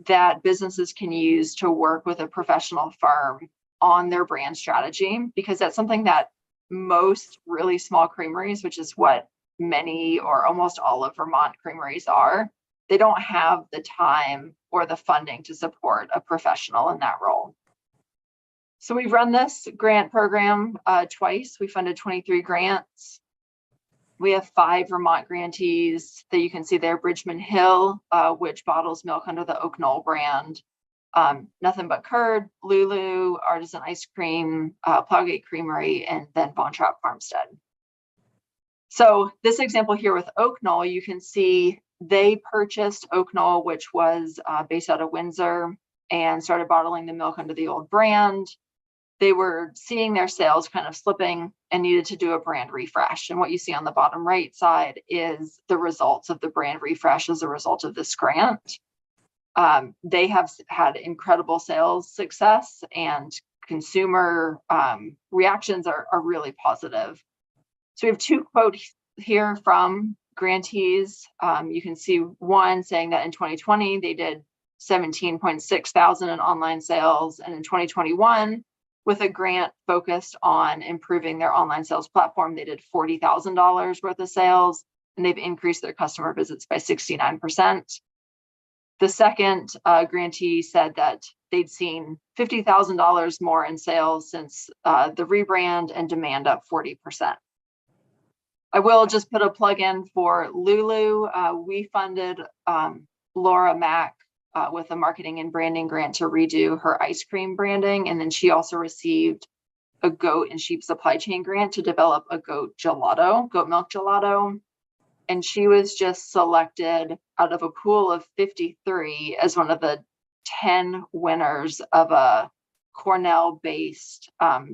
that businesses can use to work with a professional firm on their brand strategy, because that's something that most really small creameries, which is what many or almost all of Vermont creameries are, they don't have the time or the funding to support a professional in that role. So we've run this grant program twice. We funded 23 grants. We have 5 Vermont grantees that you can see there: Bridgman Hill, which bottles milk under the Oak Knoll brand, Nothing But Curd, Lulu, Artisan Ice Cream, Plowgate Creamery, and then Von Trapp Farmstead. So this example here with Oak Knoll, you can see they purchased Oak Knoll, which was based out of Windsor, and started bottling the milk under the old brand. They were seeing their sales kind of slipping and needed to do a brand refresh. And what you see on the bottom right side is the results of the brand refresh as a result of this grant. They have had incredible sales success, and consumer reactions are really positive. So we have 2 quotes here from grantees. You can see one saying that in 2020, they did 17.6 thousand in online sales. And in 2021, with a grant focused on improving their online sales platform, they did $40,000 worth of sales, and they've increased their customer visits by 69%. The second grantee said that they'd seen $50,000 more in sales since the rebrand, and demand up 40%. I will just put a plug in for Lulu. We funded Laura Mack with a marketing and branding grant to redo her ice cream branding. And then she also received a goat and sheep supply chain grant to develop a goat milk gelato. And she was just selected out of a pool of 53 as one of the 10 winners of a Cornell-based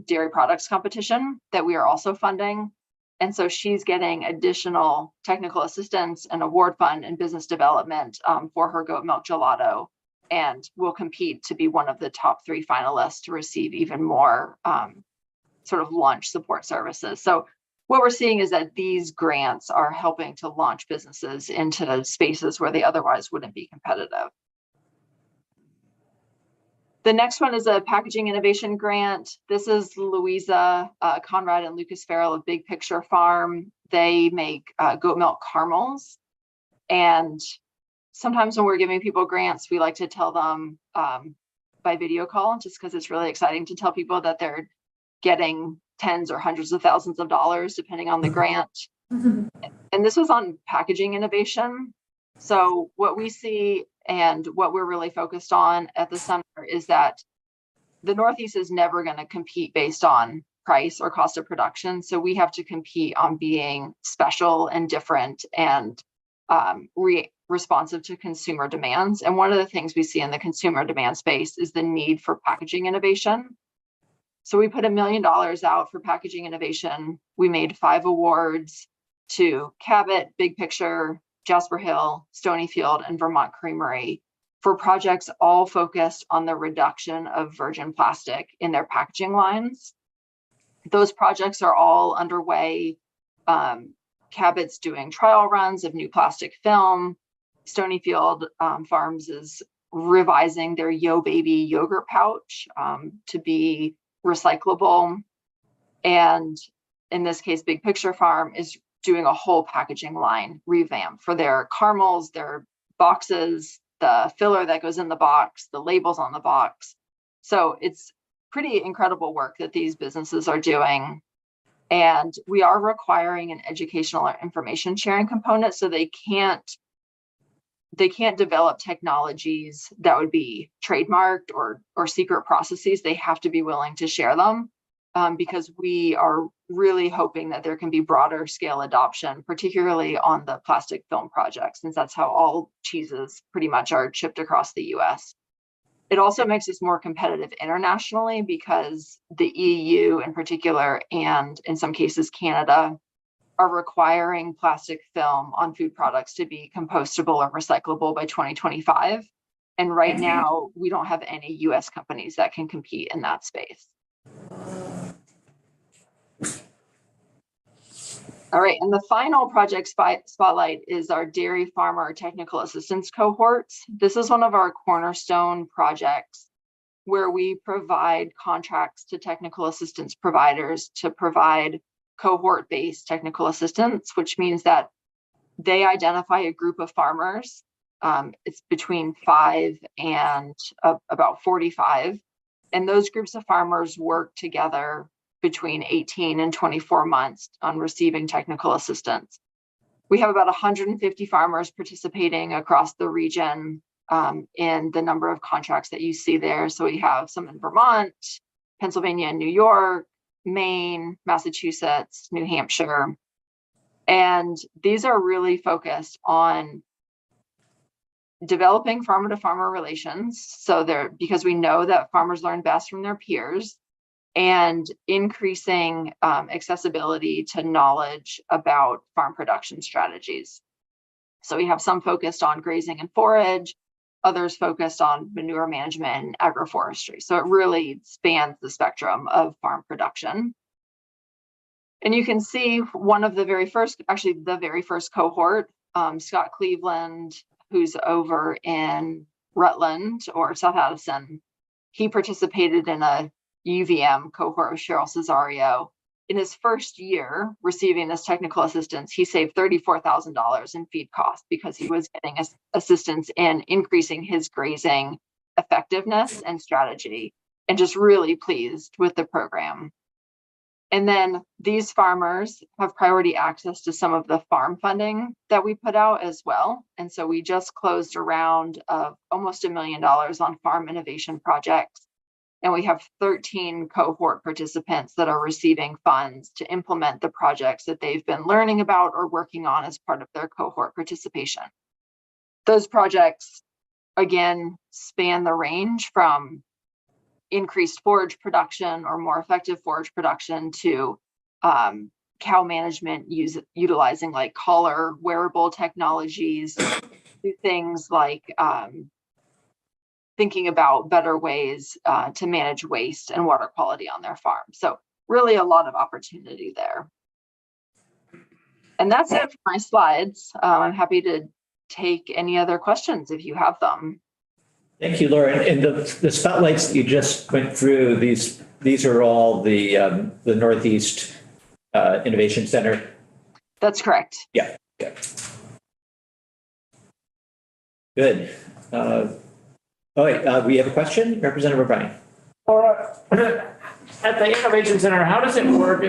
dairy products competition that we are also funding. And so she's getting additional technical assistance and award fund and business development for her goat milk gelato, and will compete to be one of the top 3 finalists to receive even more sort of launch support services. So what we're seeing is that these grants are helping to launch businesses into spaces where they otherwise wouldn't be competitive. The next one is a packaging innovation grant. This is Louisa Conrad and Lucas Farrell of Big Picture Farm. They make goat milk caramels. And sometimes when we're giving people grants, we like to tell them by video call, just because it's really exciting to tell people that they're getting tens or hundreds of thousands of dollars, depending on the grant. And this was on packaging innovation. So what we see and what we're really focused on at the center is that the Northeast is never going to compete based on price or cost of production. So we have to compete on being special and different and responsive to consumer demands. And one of the things we see in the consumer demand space is the need for packaging innovation. So we put $1 million out for packaging innovation. We made 5 awards to Cabot, Big Picture, Jasper Hill, Stonyfield, and Vermont Creamery for projects all focused on the reduction of virgin plastic in their packaging lines. Those projects are all underway. Cabot's doing trial runs of new plastic film. Stonyfield Farms is revising their Yo Baby yogurt pouch to be recyclable. And in this case, Big Picture Farm is doing a whole packaging line revamp for their caramels, their boxes, the filler that goes in the box, the labels on the box. So it's pretty incredible work that these businesses are doing. And we are requiring an educational or information sharing component, so they can't develop technologies that would be trademarked or secret processes. They have to be willing to share them. Because we are really hoping that there can be broader scale adoption, particularly on the plastic film projects, since that's how all cheeses pretty much are shipped across the US. It also makes us more competitive internationally because the EU in particular, and in some cases Canada, are requiring plastic film on food products to be compostable or recyclable by 2025. And right now, we don't have any US companies that can compete in that space. All right, and the final project spotlight is our dairy farmer technical assistance cohorts. This is one of our cornerstone projects where we provide contracts to technical assistance providers to provide cohort-based technical assistance, which means that they identify a group of farmers. It's between 5 and about 45. And those groups of farmers work together between 18 and 24 months on receiving technical assistance. We have about 150 farmers participating across the region in the number of contracts that you see there. So we have some in Vermont, Pennsylvania, and New York, Maine, Massachusetts, New Hampshire. And these are really focused on developing farmer to farmer relations. So because we know that farmers learn best from their peers, and increasing accessibility to knowledge about farm production strategies. So we have some focused on grazing and forage, others focused on manure management and agroforestry. So it really spans the spectrum of farm production. And you can see one of the very first, actually the very first cohort, Scott Cleveland, who's over in Rutland or South Addison, he participated in a UVM cohort with Cheryl Cesario. In his first year receiving this technical assistance, he saved $34,000 in feed costs because he was getting assistance in increasing his grazing effectiveness and strategy, and just really pleased with the program. And then these farmers have priority access to some of the farm funding that we put out as well. And so we just closed a round of almost $1 million on farm innovation projects. And we have 13 cohort participants that are receiving funds to implement the projects that they've been learning about or working on as part of their cohort participation. Those projects, again, span the range from increased forage production or more effective forage production to cow management utilizing like collar wearable technologies, to things like thinking about better ways to manage waste and water quality on their farm. So really a lot of opportunity there. And that's it for my slides. I'm happy to take any other questions if you have them. Thank you, Laura. And the spotlights that you just went through, these are all the Northeast Innovation Center. That's correct. Yeah. Good. We have a question, Representative O'Brien. Laura, at the Innovation Center, how does it work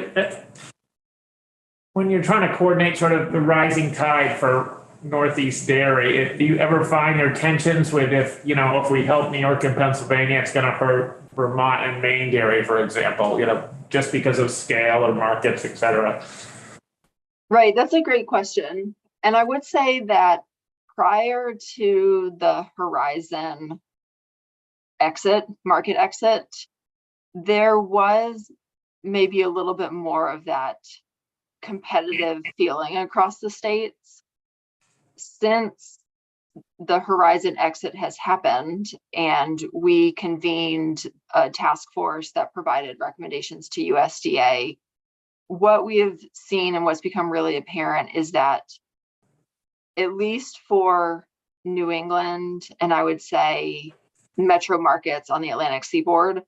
when you're trying to coordinate sort of the rising tide for Northeast dairy? Do you ever find there tensions with if we help New York and Pennsylvania, it's going to hurt Vermont and Maine dairy, for example, just because of scale or markets, et cetera? Right, that's a great question. And I would say that prior to the Horizon market exit, there was maybe a little bit more of that competitive feeling across the states. Since the Horizon exit has happened and we convened a task force that provided recommendations to USDA, what we have seen and what's become really apparent is that at least for New England, and I would say metro markets on the Atlantic seaboard,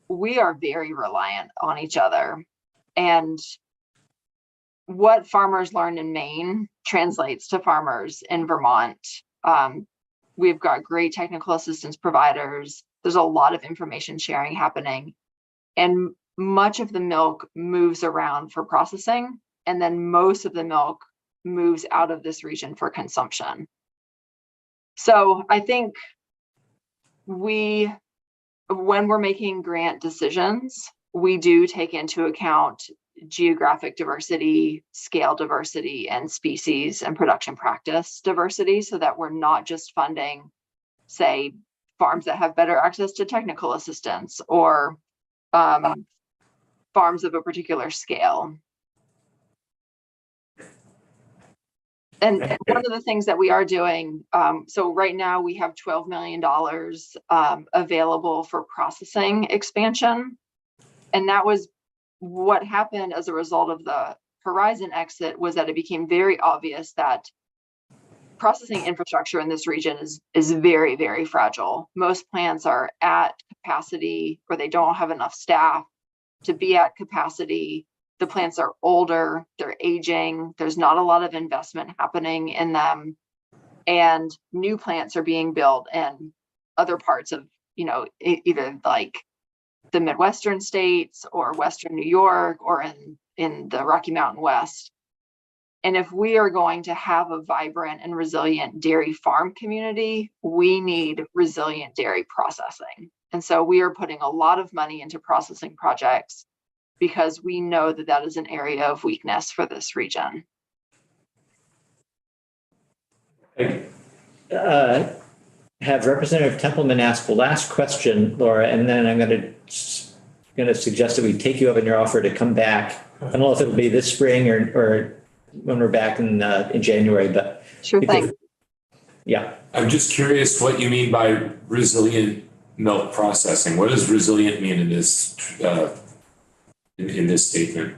we are very reliant on each other. And what farmers learn in Maine translates to farmers in Vermont. We've got great technical assistance providers. There's a lot of information sharing happening. And much of the milk moves around for processing, and then most of the milk moves out of this region for consumption. So I think when we're making grant decisions, we do take into account geographic diversity, scale diversity, and species and production practice diversity, so that we're not just funding, say, farms that have better access to technical assistance or farms of a particular scale. And one of the things that we are doing, so right now we have $12 million available for processing expansion. And that was what happened as a result of the Horizon exit, was that it became very obvious that processing infrastructure in this region is very, very fragile. Most plants are at capacity, or they don't have enough staff to be at capacity. The plants are older, they're aging, there's not a lot of investment happening in them. And new plants are being built in other parts of, either like the Midwestern states or Western New York or in the Rocky Mountain West. And if we are going to have a vibrant and resilient dairy farm community, we need resilient dairy processing. And so we are putting a lot of money into processing projects because we know that that is an area of weakness for this region. Have Representative Templeman ask the last question, Laura, and then I'm going to suggest that we take you up on your offer to come back. I don't know if it'll be this spring or when we're back in January, but sure thing. Yeah. I'm just curious what you mean by resilient milk processing. What does resilient mean in this in this statement?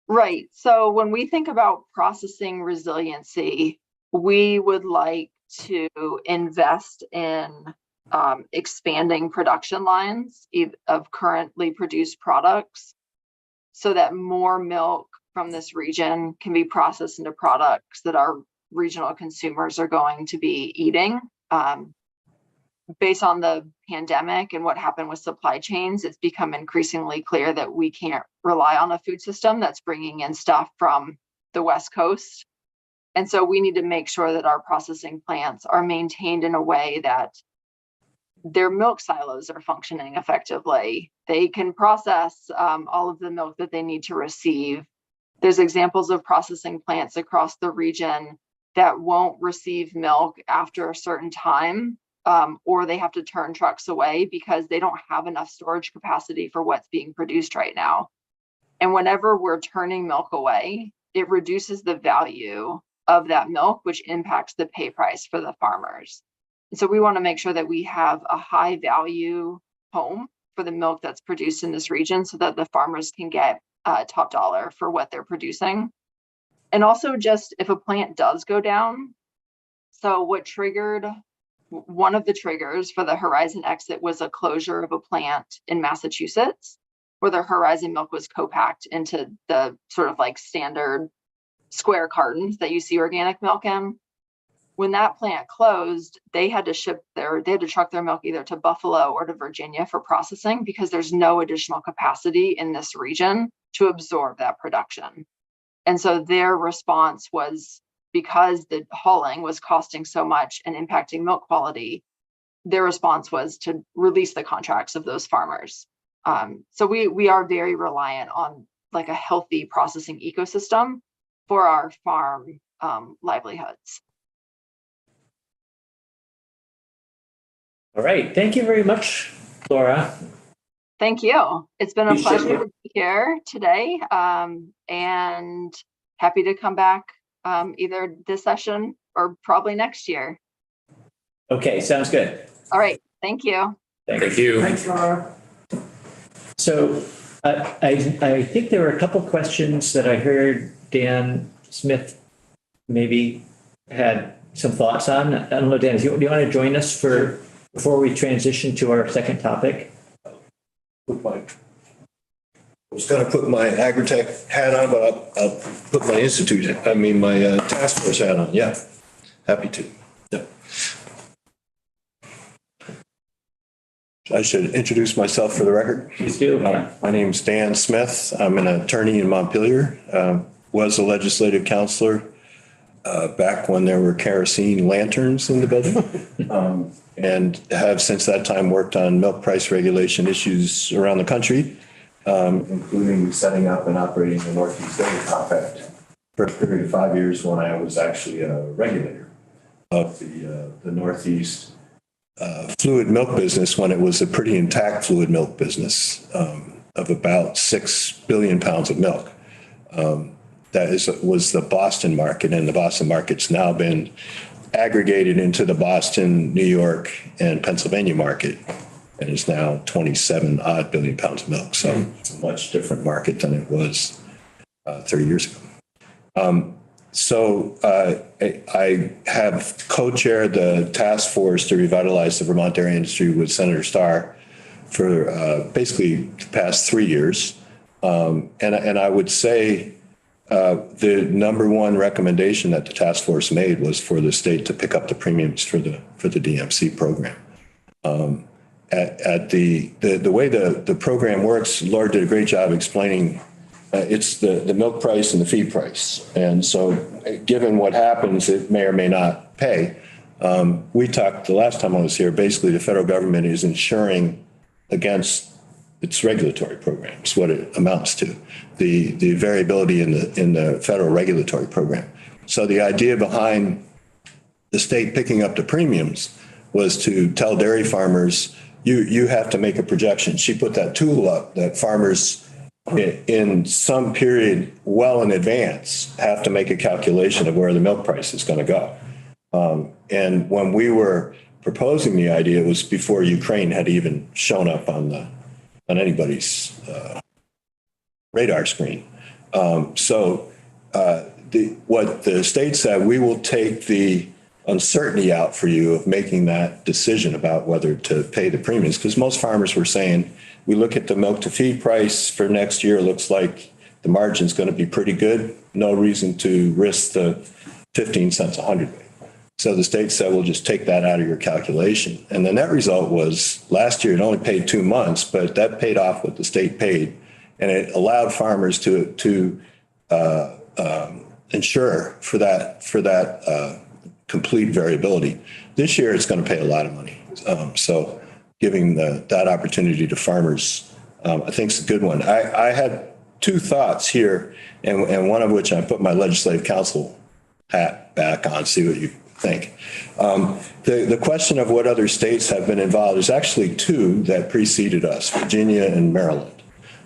Right. So when we think about processing resiliency, we would like to invest in expanding production lines of currently produced products so that more milk from this region can be processed into products that our regional consumers are going to be eating. Based on the pandemic and what happened with supply chains, it's become increasingly clear that we can't rely on a food system that's bringing in stuff from the West Coast. And so we need to make sure that our processing plants are maintained in a way that their milk silos are functioning effectively. They can process all of the milk that they need to receive. There's examples of processing plants across the region that won't receive milk after a certain time, or they have to turn trucks away because they don't have enough storage capacity for what's being produced right now. And whenever we're turning milk away, it reduces the value of that milk, which impacts the pay price for the farmers. And so we want to make sure that we have a high value home for the milk that's produced in this region so that the farmers can get top dollar for what they're producing. And also, just if a plant does go down, so what triggered one of the triggers for the Horizon exit was a closure of a plant in Massachusetts where the Horizon milk was co-packed into the sort of like standard square cartons that you see organic milk in. When that plant closed, they had to truck their milk either to Buffalo or to Virginia for processing because there's no additional capacity in this region to absorb that production. And so their response was, because the hauling was costing so much and impacting milk quality, their response was to release the contracts of those farmers. So we are very reliant on like a healthy processing ecosystem for our farm livelihoods. All right. Thank you very much, Laura. Thank you. It's been a Appreciate pleasure it. to be here today, and happy to come back either this session or probably next year. Okay, sounds good. All right. Thank you. Thank you. Thanks, Laura. So I think there were a couple questions that I heard Dan Smith maybe had some thoughts on. I don't know, Dan, do you want to join us before we transition to our second topic? I was going to put my agritech hat on, but I'll put my task force hat on. Yeah, happy to. Yeah. I should introduce myself for the record. Please do. My name's Dan Smith. I'm an attorney in Montpelier. Was a legislative counselor back when there were kerosene lanterns in the building, and have since that time worked on milk price regulation issues around the country, including setting up and operating the Northeast Dairy Compact for a period of 5 years when I was actually a regulator of the Northeast fluid milk business, when it was a pretty intact fluid milk business of about 6 billion pounds of milk. was the Boston market, and the Boston market's now been aggregated into the Boston, New York, and Pennsylvania market, and is now 27 odd billion pounds of milk. So it's a much different market than it was 30 years ago. I have co-chaired the task force to revitalize the Vermont dairy industry with Senator Starr for basically the past 3 years. And I would say the number one recommendation that the task force made was for the state to pick up the premiums for the DMC program. At the way the program works, Laura did a great job explaining. It's the milk price and the feed price. And so given what happens, it may or may not pay. We talked the last time I was here, basically the federal government is insuring against its regulatory programs, what it amounts to, the variability in the federal regulatory program. So the idea behind the state picking up the premiums was to tell dairy farmers, you have to make a projection. She put that tool up that farmers in some period well in advance have to make a calculation of where the milk price is going to go. And when we were proposing the idea, it was before Ukraine had even shown up on anybody's radar screen. What the state said, we will take the uncertainty out for you of making that decision about whether to pay the premiums, because most farmers were saying, we look at the milk to feed price for next year, it looks like the margin's going to be pretty good. No reason to risk the 15 cents a hundredweight. So the state said, we'll just take that out of your calculation. And the net result was last year it only paid 2 months, but that paid off what the state paid. And it allowed farmers to insure for that complete variability. This year it's going to pay a lot of money. So giving that opportunity to farmers, I think is a good one. I had 2 thoughts here, and one of which I put my legislative counsel hat back on, see what you think. The question of what other states have been involved, there's actually 2 that preceded us, Virginia and Maryland.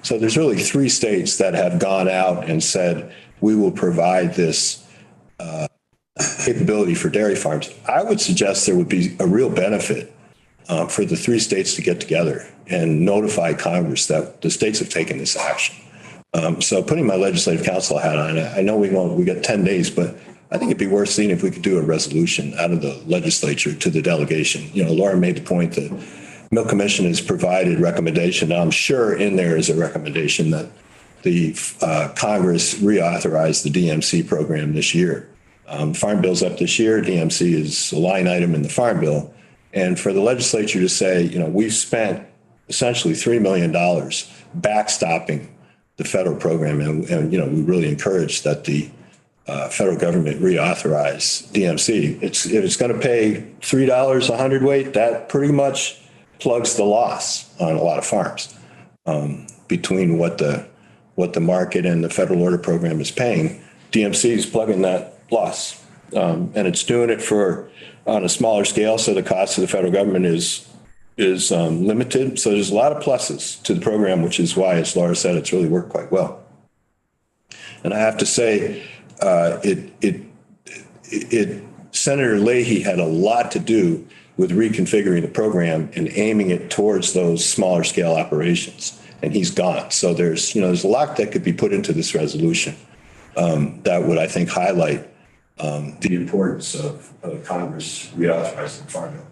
So there's really 3 states that have gone out and said, we will provide this capability for dairy farms. I would suggest there would be a real benefit for the 3 states to get together and notify Congress that the states have taken this action. So putting my legislative counsel hat on, I know we got 10 days, but I think it'd be worth seeing if we could do a resolution out of the legislature to the delegation. You know, Laura made the point that Milk Commission has provided recommendation. Now, I'm sure in there is a recommendation that the Congress reauthorize the DMC program this year. Farm Bill's up this year. DMC is a line item in the Farm Bill. And for the legislature to say, you know, we've spent essentially $3 million backstopping the federal program. And you know, we really encourage that the federal government reauthorize DMC. If it's going to pay $3 a hundredweight, that pretty much plugs the loss on a lot of farms between what the market and the federal order program is paying. DMC is plugging that loss, and it's doing it on a smaller scale, so the cost of the federal government is limited. So there's a lot of pluses to the program, which is why, as Laura said, it's really worked quite well. And I have to say, Senator Leahy had a lot to do with reconfiguring the program and aiming it towards those smaller scale operations, and he's gone. So there's a lot that could be put into this resolution that would, I think, highlight the importance of Congress reauthorizing the Farm Bill.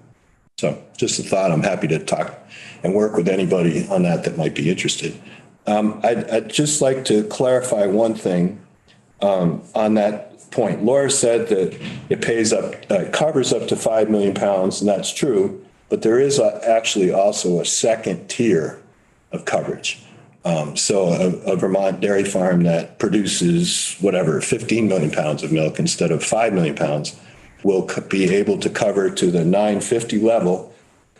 So just a thought. I'm happy to talk and work with anybody on that might be interested. I'd just like to clarify one thing on that point. Laura said that it covers up to 5 million pounds, and that's true, but there is actually also a second tier of coverage. So a Vermont dairy farm that produces 15 million pounds of milk instead of 5 million pounds will be able to cover to the 950 level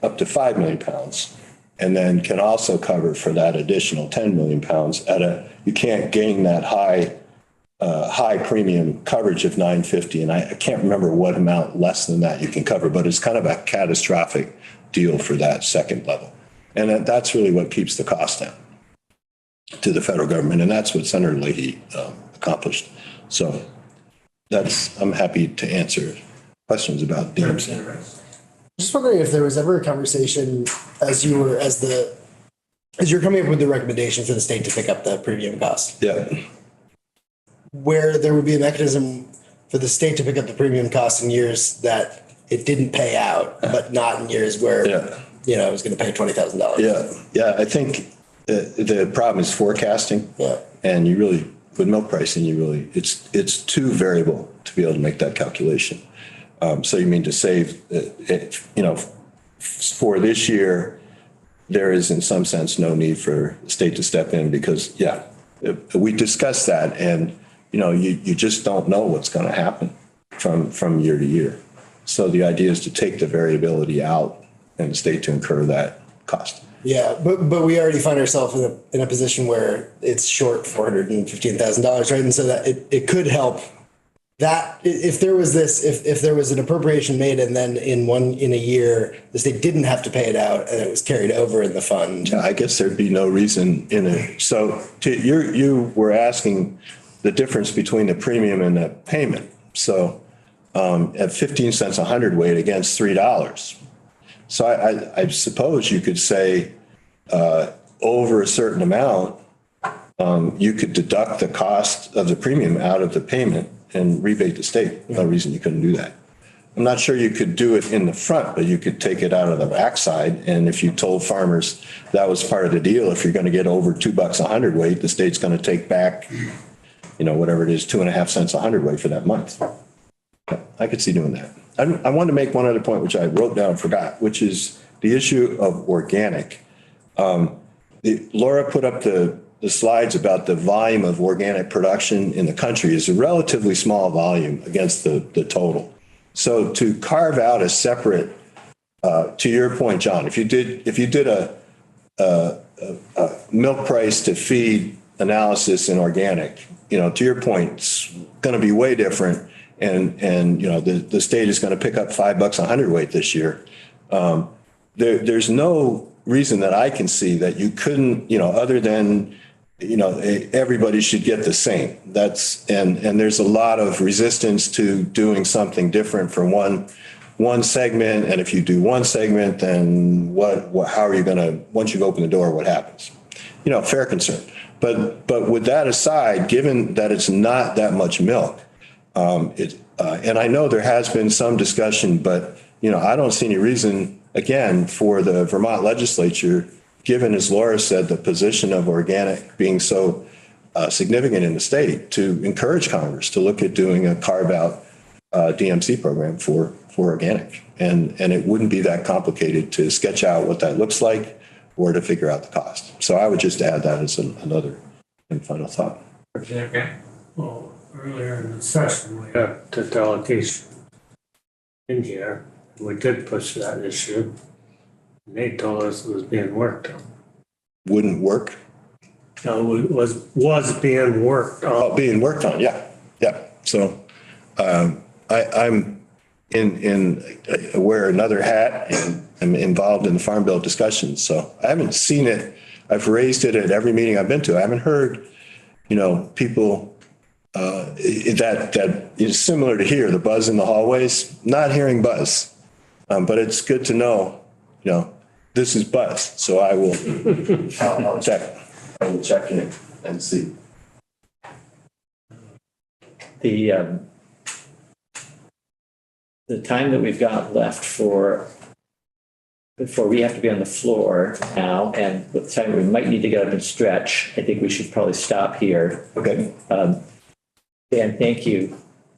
up to 5 million pounds, and then can also cover for that additional 10 million pounds you can't gain that high premium coverage of 950. And I can't remember what amount less than that you can cover, but it's kind of a catastrophic deal for that second level. And that's really what keeps the cost down to the federal government. And that's what Senator Leahy accomplished. So I'm happy to answer questions about DMC. Just wondering if there was ever a conversation as you're coming up with the recommendation for the state to pick up the premium cost, Yeah. where there would be a mechanism for the state to pick up the premium cost in years that it didn't pay out, but not in years where, Yeah. it was going to pay $20,000. Yeah. Yeah. I think the problem is forecasting. Yeah. And you really, with milk pricing, it's too variable to be able to make that calculation. So you mean to save, for this year, there is in some sense no need for the state to step in because, we discussed that and, you just don't know what's going to happen from year to year. So the idea is to take the variability out and the state to incur that cost. Yeah, but we already find ourselves in a position where it's short $415,000, right? And so that it could help that if there was an appropriation made and then in a year the state didn't have to pay it out and it was carried over in the fund. Yeah, I guess there'd be no reason in it. So you were asking the difference between the premium and the payment. So at 15 cents a hundredweight against $3. So I suppose you could say over a certain amount, you could deduct the cost of the premium out of the payment and rebate the state. No reason you couldn't do that. I'm not sure you could do it in the front, but you could take it out of the backside. And if you told farmers that was part of the deal, if you're going to get over $2 a hundredweight, the state's going to take back, whatever it is, 2.5 cents a hundredweight for that month. I could see doing that. I want to make one other point, which I wrote down and forgot, which is the issue of organic. Laura put up the slides about the volume of organic production in the country is a relatively small volume against the total. So to carve out a separate, to your point, John, if you did a milk price to feed analysis in organic, to your point, it's going to be way different. And the state is going to pick up $5 a hundredweight this year. There's no reason that I can see that you couldn't, other than, everybody should get the same. And there's a lot of resistance to doing something different for one segment. And if you do one segment, then how are you going to, once you open the door, what happens? Fair concern. But with that aside, given that it's not that much milk, and I know there has been some discussion, but, I don't see any reason, again, for the Vermont legislature, given, as Laura said, the position of organic being so significant in the state, to encourage Congress to look at doing a carve-out DMC program for organic. And it wouldn't be that complicated to sketch out what that looks like or to figure out the cost. So I would just add that as another and final thought. Well, earlier in the session, we had the delegation in here. We did push that issue. And they told us it was being worked on. Wouldn't work? No, it was being worked on. Oh, being worked on, yeah. So I'm in wear another hat and I'm involved in the Farm Bill discussions. So I haven't seen it. I've raised it at every meeting I've been to. I haven't heard, people that is similar to here, the buzz in the hallways, not hearing buzz. But it's good to know, this is buzz. So I will, I'll check. I will check in and see. The time that we've got left before we have to be on the floor now, and with the time we might need to get up and stretch, I think we should probably stop here. Okay. Dan, thank you